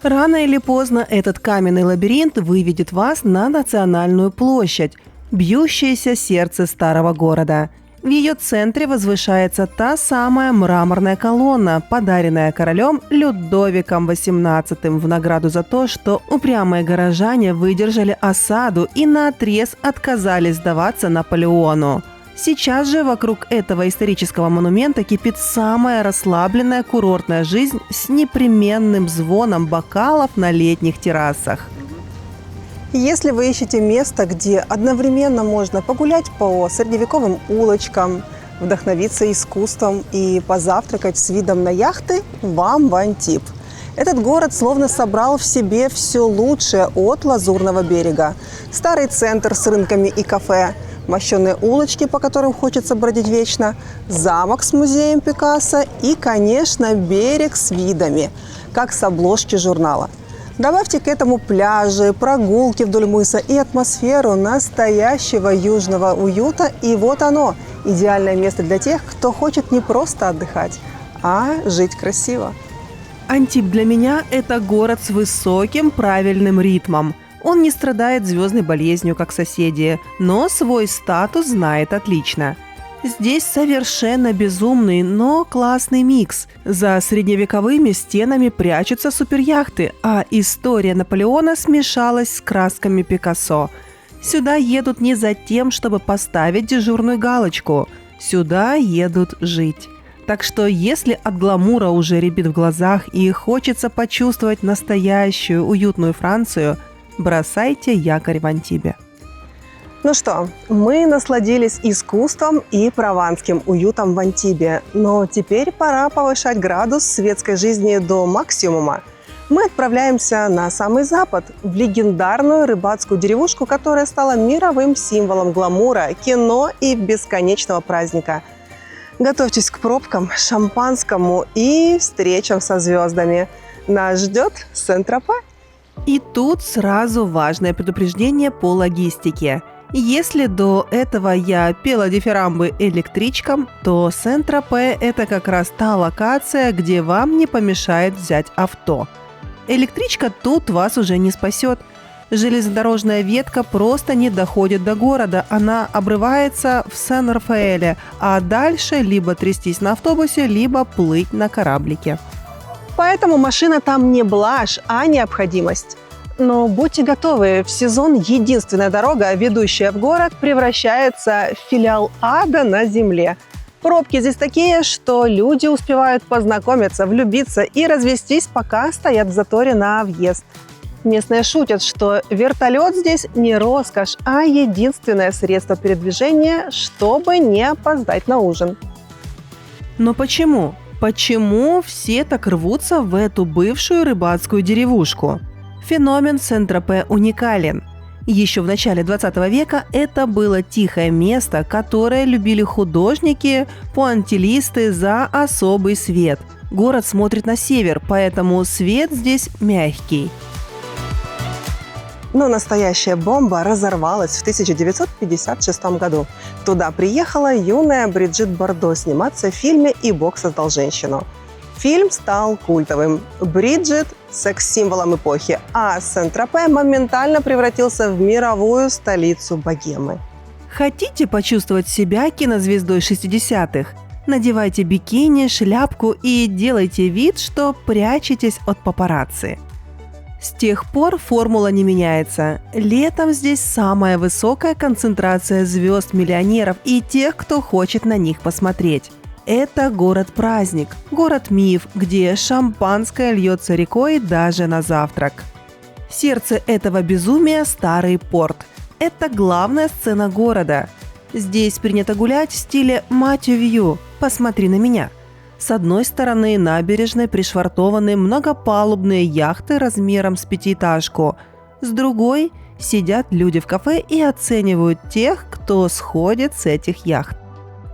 Рано или поздно этот каменный лабиринт выведет вас на национальную площадь, бьющееся сердце старого города. В ее центре возвышается та самая мраморная колонна, подаренная королем Людовиком XVIII в награду за то, что упрямые горожане выдержали осаду и наотрез отказались сдаваться Наполеону. Сейчас же вокруг этого исторического монумента кипит самая расслабленная курортная жизнь с непременным звоном бокалов на летних террасах. Если вы ищете место, где одновременно можно погулять по средневековым улочкам, вдохновиться искусством и позавтракать с видом на яхты, вам в Антиб. Этот город словно собрал в себе все лучшее от Лазурного берега. Старый центр с рынками и кафе, мощеные улочки, по которым хочется бродить вечно, замок с музеем Пикассо и, конечно, берег с видами, как с обложки журнала. Добавьте к этому пляжи, прогулки вдоль мыса и атмосферу настоящего южного уюта, и вот оно – идеальное место для тех, кто хочет не просто отдыхать, а жить красиво. Антиб для меня – это город с высоким правильным ритмом. Он не страдает звездной болезнью, как соседи, но свой статус знает отлично. Здесь совершенно безумный, но классный микс. За средневековыми стенами прячутся суперяхты, а история Наполеона смешалась с красками Пикассо. Сюда едут не за тем, чтобы поставить дежурную галочку. Сюда едут жить. Так что если от гламура уже рябит в глазах и хочется почувствовать настоящую уютную Францию, бросайте якорь в Антибе. Ну что, мы насладились искусством и прованским уютом в Антибе, но теперь пора повышать градус светской жизни до максимума. Мы отправляемся на самый запад, в легендарную рыбацкую деревушку, которая стала мировым символом гламура, кино и бесконечного праздника. Готовьтесь к пробкам, шампанскому и встречам со звездами. Нас ждет Сен-Тропе. И тут сразу важное предупреждение по логистике. Если до этого я пела дифирамбы электричкам, то Сен-Тропе – это как раз та локация, где вам не помешает взять авто. Электричка тут вас уже не спасет. Железнодорожная ветка просто не доходит до города, она обрывается в Сен-Рафаэле, а дальше либо трястись на автобусе, либо плыть на кораблике. Поэтому машина там не блажь, а необходимость. Но будьте готовы, в сезон единственная дорога, ведущая в город, превращается в филиал ада на земле. Пробки здесь такие, что люди успевают познакомиться, влюбиться и развестись, пока стоят в заторе на въезд. Местные шутят, что вертолет здесь не роскошь, а единственное средство передвижения, чтобы не опоздать на ужин. Но почему? Почему все так рвутся в эту бывшую рыбацкую деревушку? Феномен Сен-Тропе уникален. Еще в начале 20 века это было тихое место, которое любили художники, пуантилисты за особый свет. Город смотрит на север, поэтому свет здесь мягкий. Но настоящая бомба разорвалась в 1956 году. Туда приехала юная Бриджит Бардо сниматься в фильме «И Бог создал женщину». Фильм стал культовым. Бриджит – секс-символом эпохи, а Сен-Тропе моментально превратился в мировую столицу богемы. Хотите почувствовать себя кинозвездой 60-х? Надевайте бикини, шляпку и делайте вид, что прячетесь от папарацци. С тех пор формула не меняется. Летом здесь самая высокая концентрация звезд-миллионеров и тех, кто хочет на них посмотреть. Это город-праздник, город-миф, где шампанское льется рекой даже на завтрак. Сердце этого безумия – Старый порт. Это главная сцена города. Здесь принято гулять в стиле «Матью-вью» – «Посмотри на меня». С одной стороны набережной пришвартованы многопалубные яхты размером с пятиэтажку. С другой сидят люди в кафе и оценивают тех, кто сходит с этих яхт.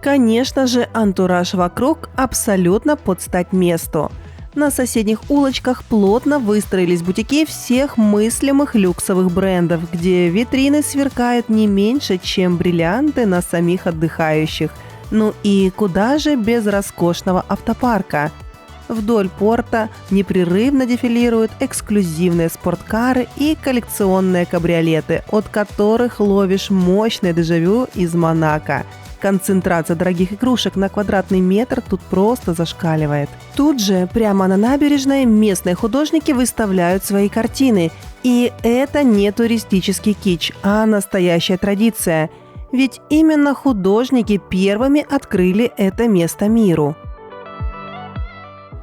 Конечно же, антураж вокруг абсолютно под стать месту. На соседних улочках плотно выстроились бутики всех мыслимых люксовых брендов, где витрины сверкают не меньше, чем бриллианты на самих отдыхающих. Ну и куда же без роскошного автопарка? Вдоль порта непрерывно дефилируют эксклюзивные спорткары и коллекционные кабриолеты, от которых ловишь мощное дежавю из Монако. Концентрация дорогих игрушек на квадратный метр тут просто зашкаливает. Тут же, прямо на набережной, местные художники выставляют свои картины. И это не туристический кич, а настоящая традиция. Ведь именно художники первыми открыли это место миру.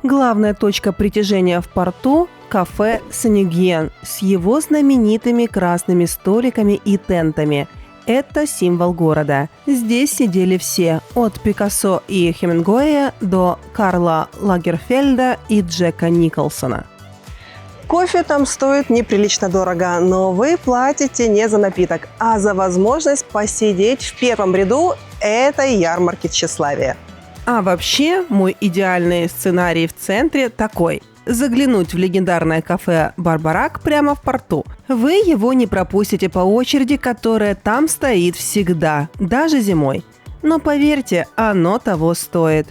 Главная точка притяжения в порту – кафе «Сен-Гюен» с его знаменитыми красными столиками и тентами. Это символ города. Здесь сидели все, от Пикассо и Хемингуэя до Карла Лагерфельда и Джека Николсона. Кофе там стоит неприлично дорого, но вы платите не за напиток, а за возможность посидеть в первом ряду этой ярмарки тщеславия. А вообще, мой идеальный сценарий в центре такой. Заглянуть в легендарное кафе «Барбарак» прямо в порту. Вы его не пропустите по очереди, которая там стоит всегда, даже зимой. Но поверьте, оно того стоит.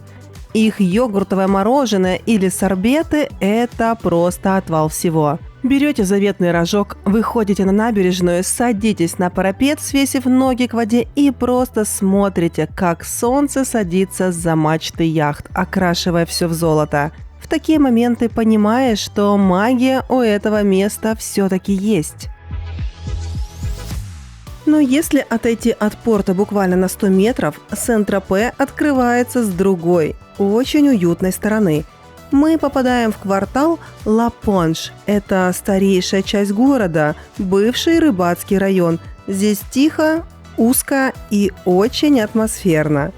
Их йогуртовое мороженое или сорбеты – это просто отвал всего. Берете заветный рожок, выходите на набережную, садитесь на парапет, свесив ноги к воде и просто смотрите, как солнце садится за мачты яхт, окрашивая все в золото. В такие моменты понимаешь, что магия у этого места все-таки есть. Но если отойти от порта буквально на 100 метров, Сен-Тропе открывается с другой, очень уютной стороны. Мы попадаем в квартал Ла-Понш. Это старейшая часть города, бывший рыбацкий район. Здесь тихо, узко и очень атмосферно.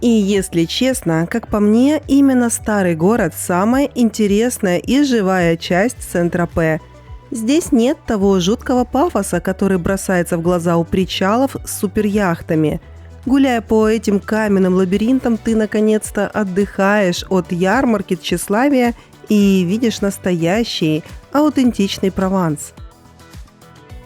И если честно, как по мне, именно старый город – самая интересная и живая часть Сен-Тропе. Здесь нет того жуткого пафоса, который бросается в глаза у причалов с суперяхтами. Гуляя по этим каменным лабиринтам, ты наконец-то отдыхаешь от ярмарки тщеславия и видишь настоящий, аутентичный Прованс.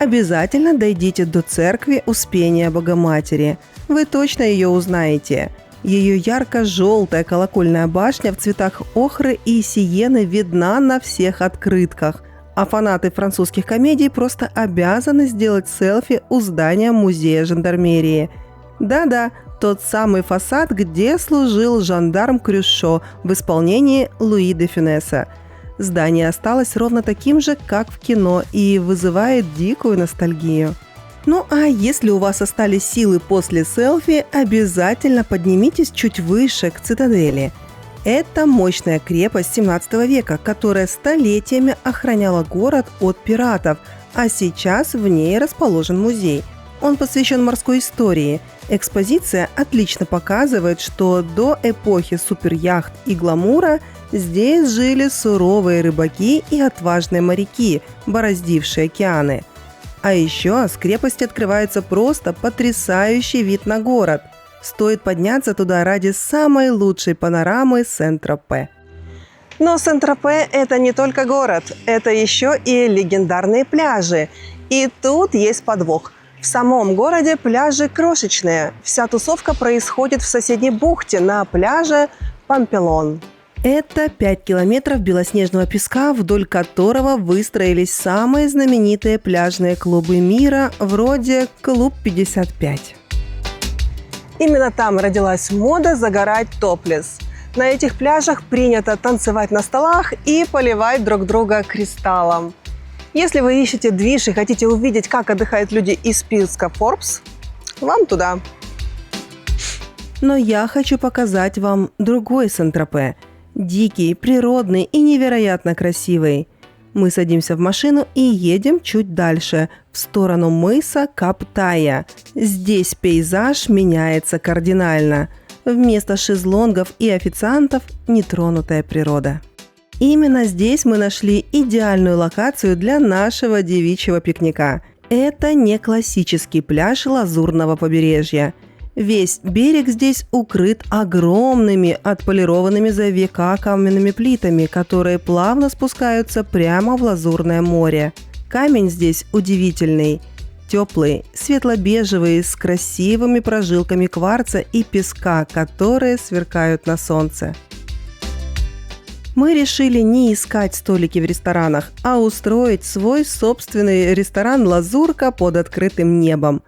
Обязательно дойдите до церкви Успения Богоматери. Вы точно ее узнаете. Ее ярко-желтая колокольная башня в цветах охры и сиены видна на всех открытках, а фанаты французских комедий просто обязаны сделать селфи у здания музея жандармерии. Да-да, тот самый фасад, где служил жандарм Крюшо в исполнении Луи де Фюнеса. Здание осталось ровно таким же, как в кино, и вызывает дикую ностальгию. Ну а если у вас остались силы после селфи, обязательно поднимитесь чуть выше, к цитадели. Это мощная крепость 17 века, которая столетиями охраняла город от пиратов, а сейчас в ней расположен музей. Он посвящен морской истории. Экспозиция отлично показывает, что до эпохи суперяхт и гламура здесь жили суровые рыбаки и отважные моряки, бороздившие океаны. А еще с крепости открывается просто потрясающий вид на город. Стоит подняться туда ради самой лучшей панорамы Сен-Тропе. Но Сен-Тропе – это не только город, это еще и легендарные пляжи. И тут есть подвох. В самом городе пляжи крошечные. Вся тусовка происходит в соседней бухте на пляже Пампелон. Это 5 километров белоснежного песка, вдоль которого выстроились самые знаменитые пляжные клубы мира, вроде «Клуб 55». Именно там родилась мода загорать топлес. На этих пляжах принято танцевать на столах и поливать друг друга кристаллом. Если вы ищете движ и хотите увидеть, как отдыхают люди из списка Forbes, вам туда. Но я хочу показать вам другой Сен-Тропе. Дикий, природный и невероятно красивый. Мы садимся в машину и едем чуть дальше, в сторону мыса Кап-Тая. Здесь пейзаж меняется кардинально. Вместо шезлонгов и официантов – нетронутая природа. Именно здесь мы нашли идеальную локацию для нашего девичьего пикника. Это не классический пляж Лазурного побережья. Весь берег здесь укрыт огромными отполированными за века каменными плитами, которые плавно спускаются прямо в Лазурное море. Камень здесь удивительный. Теплый, светло-бежевый, с красивыми прожилками кварца и песка, которые сверкают на солнце. Мы решили не искать столики в ресторанах, а устроить свой собственный ресторан «Лазурка» под открытым небом.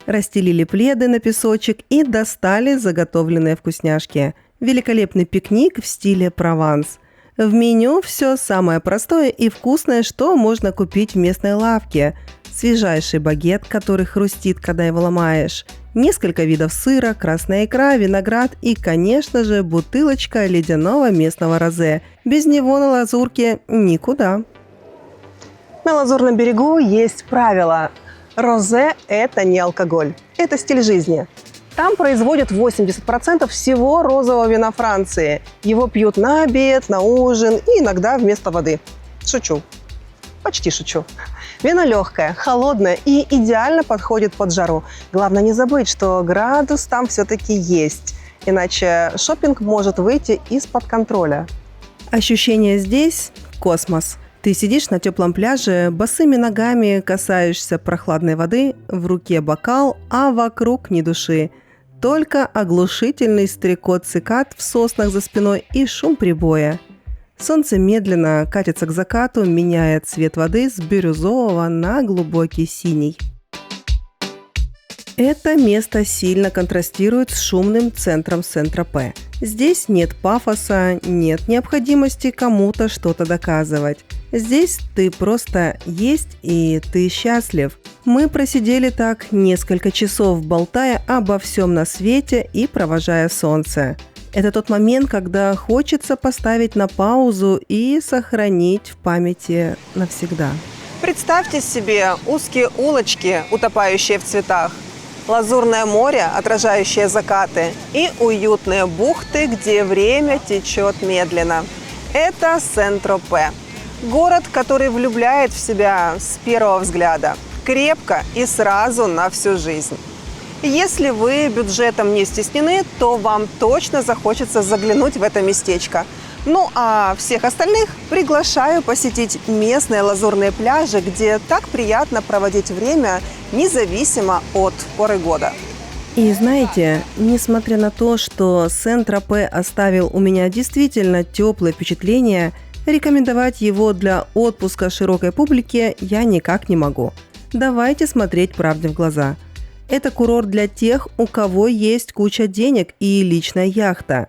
Расстелили пледы на песочек и достали заготовленные вкусняшки. Великолепный пикник в стиле Прованс. В меню все самое простое и вкусное, что можно купить в местной лавке. Свежайший багет, который хрустит, когда его ломаешь. Несколько видов сыра, красная икра, виноград и, конечно же, бутылочка ледяного местного розе. Без него на Лазурке никуда. На Лазурном берегу есть правило. Розе – это не алкоголь, это стиль жизни. Там производят 80% всего розового вина Франции. Его пьют на обед, на ужин и иногда вместо воды. Шучу. Почти шучу. Вино легкое, холодное и идеально подходит под жару. Главное не забыть, что градус там все-таки есть. Иначе шопинг может выйти из-под контроля. Ощущение здесь – космос. Ты сидишь на теплом пляже, босыми ногами касаешься прохладной воды, в руке бокал, а вокруг ни души. Только оглушительный стрекот цикад в соснах за спиной и шум прибоя. Солнце медленно катится к закату, меняя цвет воды с бирюзового на глубокий синий. Это место сильно контрастирует с шумным центром Сент-Тропе. Здесь нет пафоса, нет необходимости кому-то что-то доказывать. Здесь ты просто есть и ты счастлив. Мы просидели так несколько часов, болтая обо всем на свете и провожая солнце. Это тот момент, когда хочется поставить на паузу и сохранить в памяти навсегда. Представьте себе узкие улочки, утопающие в цветах, лазурное море, отражающее закаты, и уютные бухты, где время течет медленно. Это Сент-Тропе. Город, который влюбляет в себя с первого взгляда, крепко и сразу на всю жизнь. Если вы бюджетом не стеснены, то вам точно захочется заглянуть в это местечко. Ну а всех остальных приглашаю посетить местные лазурные пляжи, где так приятно проводить время, независимо от поры года. И знаете, несмотря на то, что Сент-Тропе оставил у меня действительно теплое впечатление, рекомендовать его для отпуска широкой публике я никак не могу. Давайте смотреть правде в глаза. Это курорт для тех, у кого есть куча денег и личная яхта.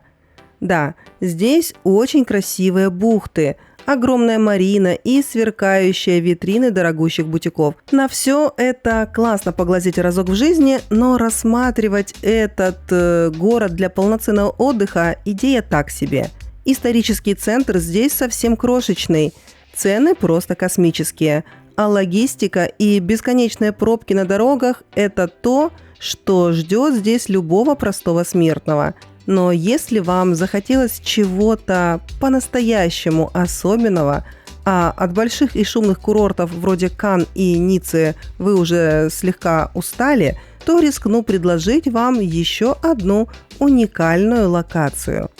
Да, здесь очень красивые бухты, огромная марина и сверкающие витрины дорогущих бутиков. На все это классно поглазеть разок в жизни, но рассматривать этот город для полноценного отдыха – идея так себе. Исторический центр здесь совсем крошечный, цены просто космические, а логистика и бесконечные пробки на дорогах – это то, что ждет здесь любого простого смертного. Но если вам захотелось чего-то по-настоящему особенного, а от больших и шумных курортов вроде Канн и Ниццы вы уже слегка устали, то рискну предложить вам еще одну уникальную локацию.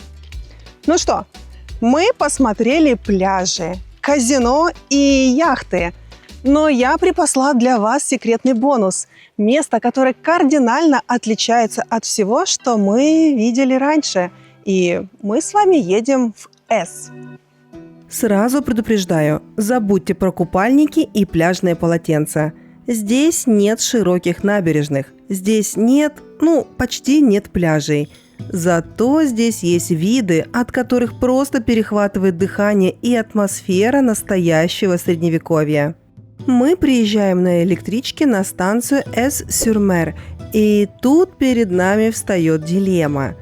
Ну что, мы посмотрели пляжи, казино и яхты. Но я припасла для вас секретный бонус. Место, которое кардинально отличается от всего, что мы видели раньше. И мы с вами едем в С. Сразу предупреждаю, забудьте про купальники и пляжные полотенца. Здесь нет широких набережных. Здесь нет, почти нет пляжей. Зато здесь есть виды, от которых просто перехватывает дыхание и атмосфера настоящего средневековья. Мы приезжаем на электричке на станцию Эс-Сюр-Мер, и тут перед нами встает дилемма.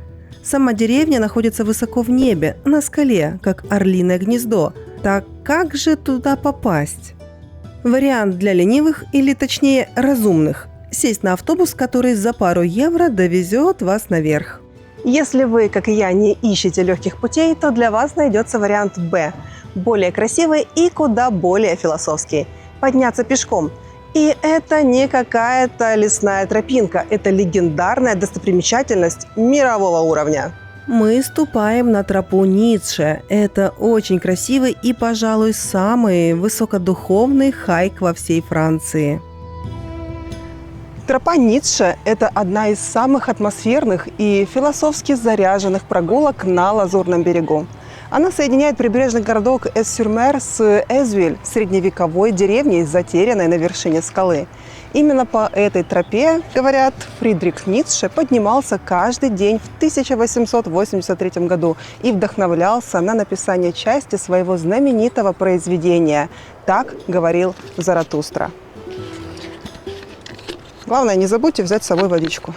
Сама деревня находится высоко в небе, на скале, как орлиное гнездо. Так как же туда попасть? Вариант для ленивых, или точнее разумных. Сесть на автобус, который за пару евро довезет вас наверх. Если вы, как и я, не ищете легких путей, то для вас найдется вариант Б. Более красивый и куда более философский. Подняться пешком. И это не какая-то лесная тропинка, это легендарная достопримечательность мирового уровня. Мы ступаем на тропу Ницше. Это очень красивый и, пожалуй, самый высокодуховный хайк во всей Франции. Тропа Ницше – это одна из самых атмосферных и философски заряженных прогулок на Лазурном берегу. Она соединяет прибрежный городок Эс-Сюр-Мер с Эзвиль, средневековой деревней, затерянной на вершине скалы. Именно по этой тропе, говорят, Фридрих Ницше поднимался каждый день в 1883 году и вдохновлялся на написание части своего знаменитого произведения «Так говорил Заратустра». Главное, не забудьте взять с собой водичку.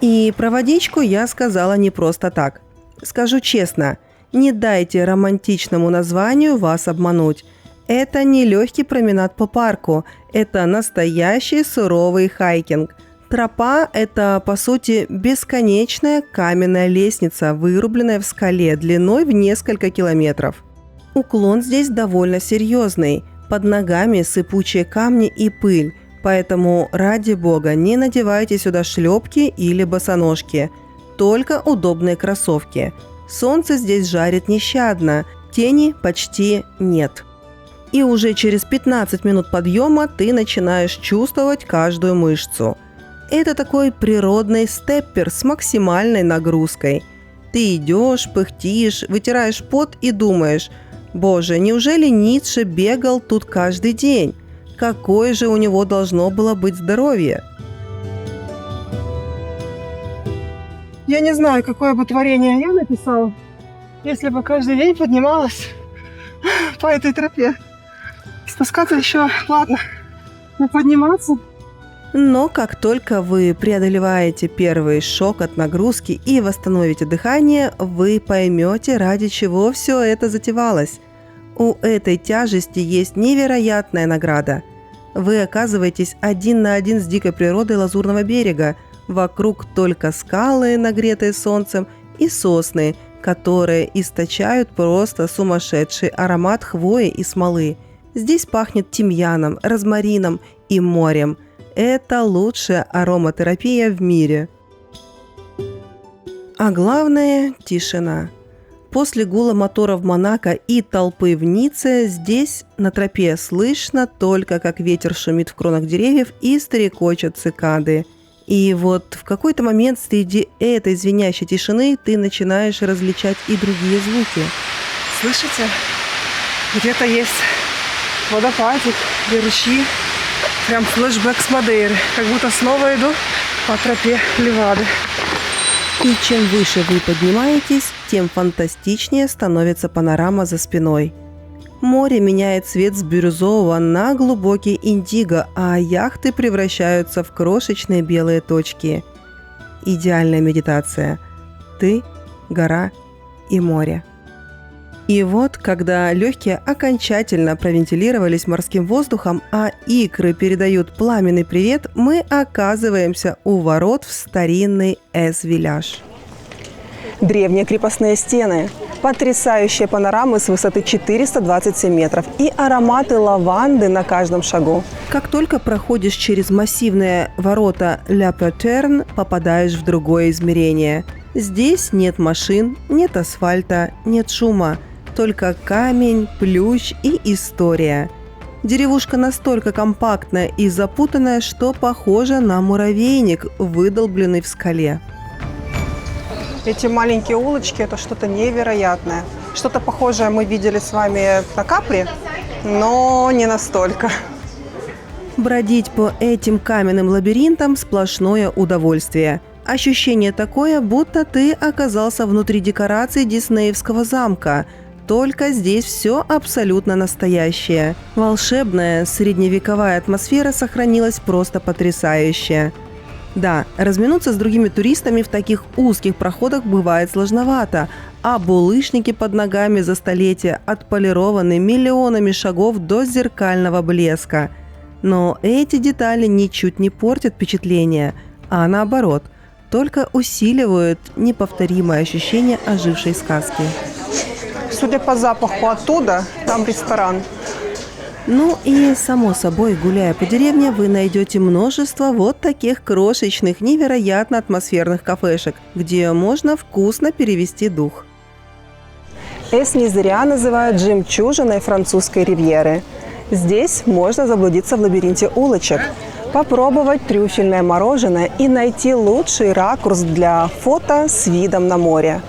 И про водичку я сказала не просто так. Скажу честно, не дайте романтичному названию вас обмануть. Это не легкий променад по парку, это настоящий суровый хайкинг. Тропа – это, по сути, бесконечная каменная лестница, вырубленная в скале длиной в несколько километров. Уклон здесь довольно серьезный, под ногами сыпучие камни и пыль, поэтому, ради бога, не надевайте сюда шлепки или босоножки, только удобные кроссовки. Солнце здесь жарит нещадно, тени почти нет. И уже через 15 минут подъема ты начинаешь чувствовать каждую мышцу. Это такой природный степпер с максимальной нагрузкой. Ты идешь, пыхтишь, вытираешь пот и думаешь: «Боже, неужели Ницше бегал тут каждый день? Какое же у него должно было быть здоровье?» Я не знаю, какое бы творение я написала, если бы каждый день поднималась по этой тропе. Спускаться еще, ладно, но подниматься... Но как только вы преодолеваете первый шок от нагрузки и восстановите дыхание, вы поймете, ради чего все это затевалось. У этой тяжести есть невероятная награда. Вы оказываетесь один на один с дикой природой Лазурного берега. Вокруг только скалы, нагретые солнцем, и сосны, которые источают просто сумасшедший аромат хвои и смолы. Здесь пахнет тимьяном, розмарином и морем. Это лучшая ароматерапия в мире. А главное – тишина. После гула моторов Монако и толпы в Ницце здесь, на тропе, слышно только, как ветер шумит в кронах деревьев и стрекочут цикады. И вот в какой-то момент среди этой звенящей тишины ты начинаешь различать и другие звуки. Слышите? Где-то есть водопадик и ручьи. Прям флешбэк с Мадейры. Как будто снова иду по тропе Левады. И чем выше вы поднимаетесь, тем фантастичнее становится панорама за спиной. Море меняет цвет с бирюзового на глубокий индиго, а яхты превращаются в крошечные белые точки. Идеальная медитация. Ты, гора и море. И вот, когда легкие окончательно провентилировались морским воздухом, а икры передают пламенный привет, мы оказываемся у ворот в старинный Эс-Виляж. Древние крепостные стены, потрясающие панорамы с высоты 427 метров и ароматы лаванды на каждом шагу. Как только проходишь через массивные ворота Ля Петерн, попадаешь в другое измерение. Здесь нет машин, нет асфальта, нет шума. Только камень, плющ и история. Деревушка настолько компактная и запутанная, что похожа на муравейник, выдолбленный в скале. Эти маленькие улочки – это что-то невероятное. Что-то похожее мы видели с вами на Капри, но не настолько. Бродить по этим каменным лабиринтам – сплошное удовольствие. Ощущение такое, будто ты оказался внутри декораций диснеевского замка. Только здесь все абсолютно настоящее. Волшебная средневековая атмосфера сохранилась просто потрясающая. Да, разминуться с другими туристами в таких узких проходах бывает сложновато, а булыжники под ногами за столетия отполированы миллионами шагов до зеркального блеска. Но эти детали ничуть не портят впечатление, а наоборот, только усиливают неповторимое ощущение ожившей сказки. Судя по запаху оттуда, там ресторан. Ну и, само собой, гуляя по деревне, вы найдете множество вот таких крошечных, невероятно атмосферных кафешек, где можно вкусно перевести дух. Эс не зря называют жемчужиной французской ривьеры. Здесь можно заблудиться в лабиринте улочек, попробовать трюфельное мороженое и найти лучший ракурс для фото с видом на море.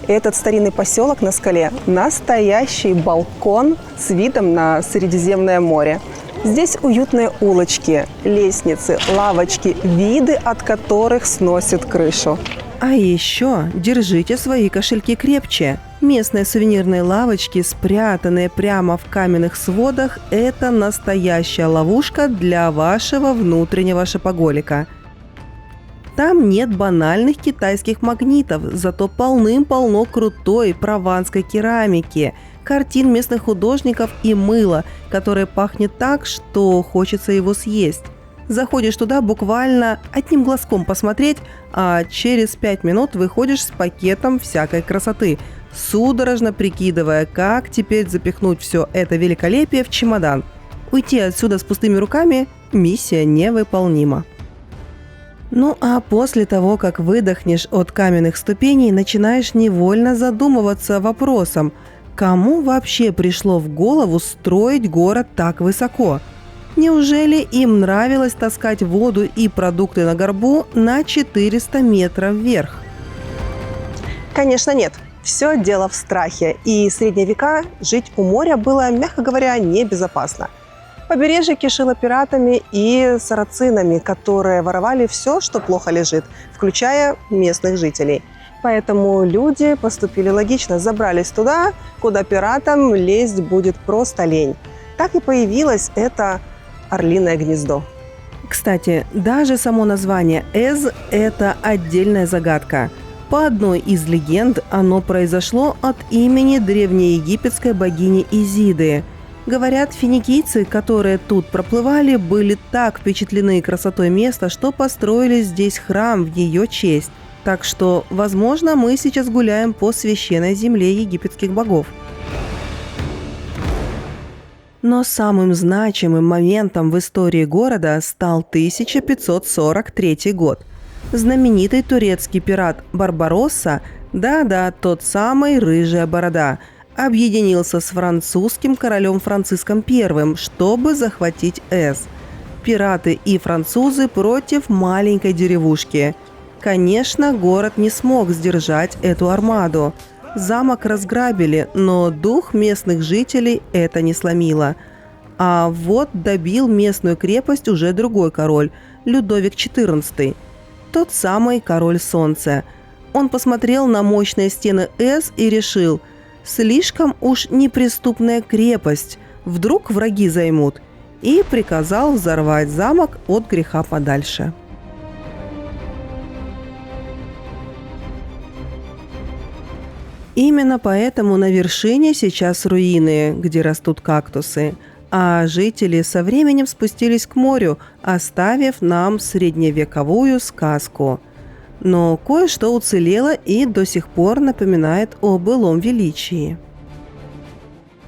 Этот старинный поселок на скале – настоящий балкон с видом на Средиземное море. Здесь уютные улочки, лестницы, лавочки, виды от которых сносит крышу. А еще держите свои кошельки крепче. Местные сувенирные лавочки, спрятанные прямо в каменных сводах – это настоящая ловушка для вашего внутреннего шопоголика. Там нет банальных китайских магнитов, зато полным-полно крутой прованской керамики, картин местных художников и мыла, которое пахнет так, что хочется его съесть. Заходишь туда буквально одним глазком посмотреть, а через 5 минут выходишь с пакетом всякой красоты, судорожно прикидывая, как теперь запихнуть все это великолепие в чемодан. Уйти отсюда с пустыми руками – миссия невыполнима. Ну а после того, как выдохнешь от каменных ступеней, начинаешь невольно задумываться вопросом, кому вообще пришло в голову строить город так высоко? Неужели им нравилось таскать воду и продукты на горбу на 400 метров вверх? Конечно, нет. Все дело в страхе. И в средние века жить у моря было, мягко говоря, небезопасно. Побережье кишело пиратами и сарацинами, которые воровали все, что плохо лежит, включая местных жителей. Поэтому люди поступили логично, забрались туда, куда пиратам лезть будет просто лень. Так и появилось это Орлиное гнездо. Кстати, даже само название Эз – это отдельная загадка. По одной из легенд оно произошло от имени древнеегипетской богини Изиды. Говорят, финикийцы, которые тут проплывали, были так впечатлены красотой места, что построили здесь храм в ее честь. Так что, возможно, мы сейчас гуляем по священной земле египетских богов. Но самым значимым моментом в истории города стал 1543 год. Знаменитый турецкий пират Барбаросса, да-да, тот самый «Рыжая борода», объединился с французским королем Франциском I, чтобы захватить Эз. Пираты и французы против маленькой деревушки. Конечно, город не смог сдержать эту армаду. Замок разграбили, но дух местных жителей это не сломило. А вот добил местную крепость уже другой король, Людовик XIV. Тот самый король солнца. Он посмотрел на мощные стены Эз и решил: слишком уж неприступная крепость, вдруг враги займут, и приказал взорвать замок от греха подальше. Именно поэтому на вершине сейчас руины, где растут кактусы, а жители со временем спустились к морю, оставив нам средневековую сказку. Но кое-что уцелело и до сих пор напоминает о былом величии.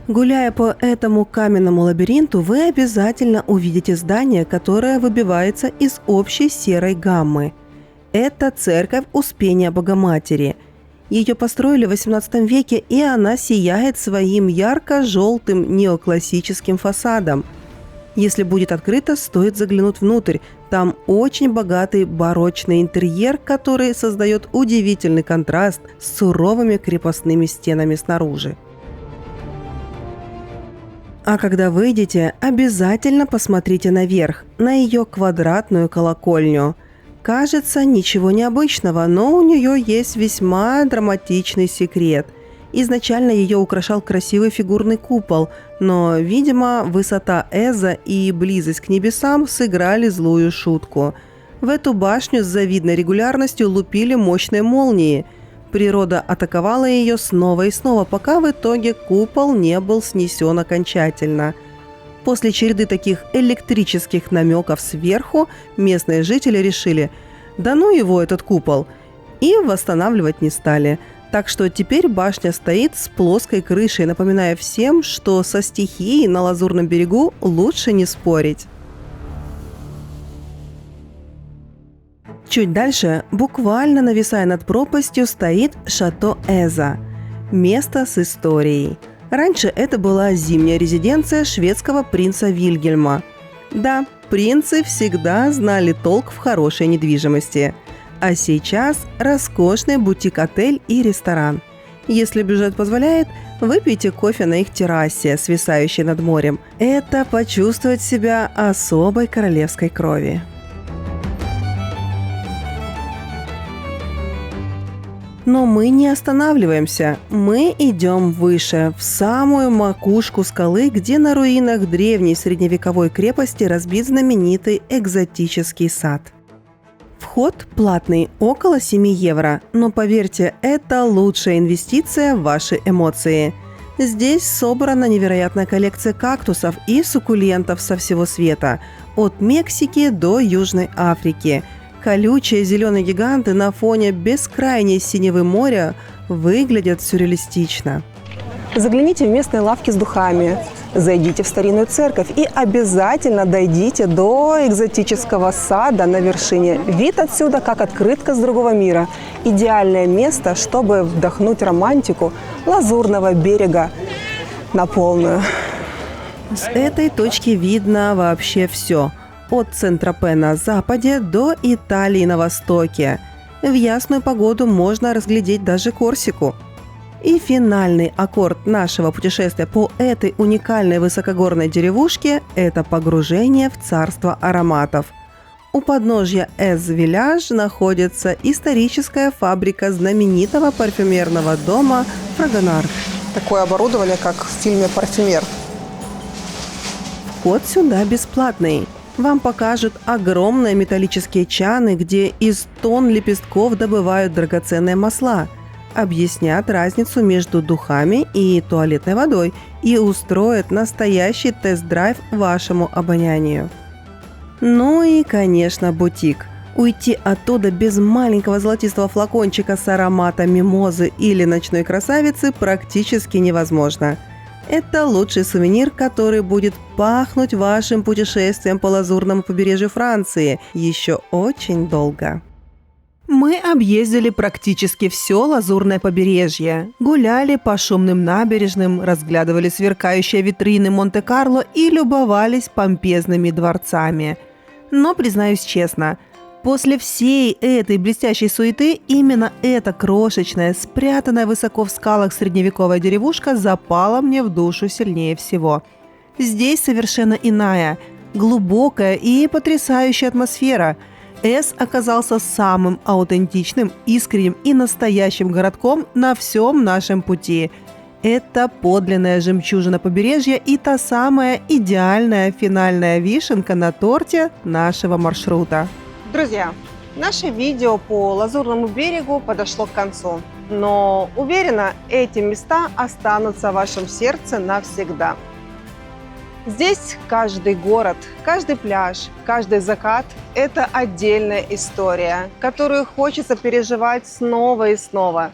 Гуляя по этому каменному лабиринту, вы обязательно увидите здание, которое выбивается из общей серой гаммы. Это церковь Успения Богоматери. Ее построили в XVIII веке, и она сияет своим ярко-желтым неоклассическим фасадом. Если будет открыто, стоит заглянуть внутрь. Там очень богатый барочный интерьер, который создает удивительный контраст с суровыми крепостными стенами снаружи. А когда выйдете, обязательно посмотрите наверх, на ее квадратную колокольню. Кажется, ничего необычного, но у нее есть весьма драматичный секрет. Изначально ее украшал красивый фигурный купол, но, видимо, высота Эза и близость к небесам сыграли злую шутку. В эту башню с завидной регулярностью лупили мощные молнии. Природа атаковала ее снова и снова, пока в итоге купол не был снесен окончательно. После череды таких электрических намеков сверху местные жители решили: да ну его этот купол, и восстанавливать не стали. Так что теперь башня стоит с плоской крышей, напоминая всем, что со стихией на Лазурном берегу лучше не спорить. Чуть дальше, буквально нависая над пропастью, стоит шато Эза – место с историей. Раньше это была зимняя резиденция шведского принца Вильгельма. Да, принцы всегда знали толк в хорошей недвижимости. А сейчас роскошный бутик-отель и ресторан. Если бюджет позволяет, выпейте кофе на их террасе, свисающей над морем. Это почувствовать себя особой королевской крови. Но мы не останавливаемся. Мы идем выше, в самую макушку скалы, где на руинах древней средневековой крепости разбит знаменитый экзотический сад. Вход платный, около 7 евро, но поверьте, это лучшая инвестиция в ваши эмоции. Здесь собрана невероятная коллекция кактусов и суккулентов со всего света, от Мексики до Южной Африки. Колючие зеленые гиганты на фоне бескрайней синевы моря выглядят сюрреалистично. Загляните в местные лавки с духами, зайдите в старинную церковь и обязательно дойдите до экзотического сада на вершине. Вид отсюда как открытка с другого мира. Идеальное место, чтобы вдохнуть романтику Лазурного берега на полную. С этой точки видно вообще все. От Сент-Тропе на западе до Италии на востоке. В ясную погоду можно разглядеть даже Корсику. И финальный аккорд нашего путешествия по этой уникальной высокогорной деревушке – это погружение в царство ароматов. У подножья Эс-Виляж находится историческая фабрика знаменитого парфюмерного дома Фрагонар. Такое оборудование, как в фильме «Парфюмер». Вход сюда бесплатный. Вам покажут огромные металлические чаны, где из тонн лепестков добывают драгоценные масла. Объяснят разницу между духами и туалетной водой и устроят настоящий тест-драйв вашему обонянию. Ну и, конечно, бутик. Уйти оттуда без маленького золотистого флакончика с ароматом мимозы или ночной красавицы практически невозможно. Это лучший сувенир, который будет пахнуть вашим путешествием по лазурному побережью Франции еще очень долго. Мы объездили практически все лазурное побережье, гуляли по шумным набережным, разглядывали сверкающие витрины Монте-Карло и любовались помпезными дворцами. Но, признаюсь честно, после всей этой блестящей суеты именно эта крошечная, спрятанная высоко в скалах средневековая деревушка запала мне в душу сильнее всего. Здесь совершенно иная, глубокая и потрясающая атмосфера. Эс оказался самым аутентичным, искренним и настоящим городком на всем нашем пути. Это подлинная жемчужина побережья и та самая идеальная финальная вишенка на торте нашего маршрута. Друзья, наше видео по Лазурному берегу подошло к концу. Но уверена, эти места останутся в вашем сердце навсегда. Здесь каждый город, каждый пляж, каждый закат – это отдельная история, которую хочется переживать снова и снова.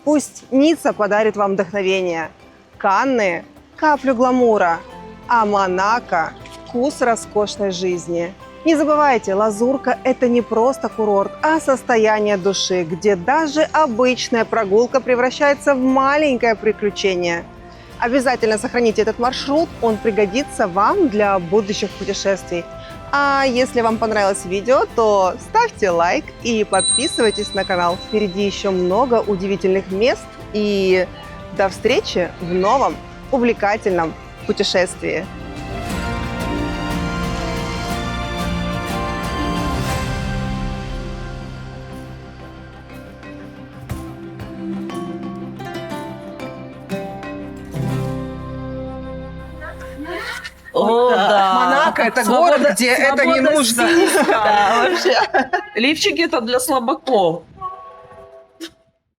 Пусть Ницца подарит вам вдохновение, Канны – каплю гламура, а Монако – вкус роскошной жизни. Не забывайте, Лазурка – это не просто курорт, а состояние души, где даже обычная прогулка превращается в маленькое приключение. Обязательно сохраните этот маршрут, он пригодится вам для будущих путешествий. А если вам понравилось видео, то ставьте лайк и подписывайтесь на канал. Впереди еще много удивительных мест. И до встречи в новом увлекательном путешествии. О, да. Монако – это Свобода- город, где это не свобода нужно. стиля. Да, вообще. Лифчики это для слабаков.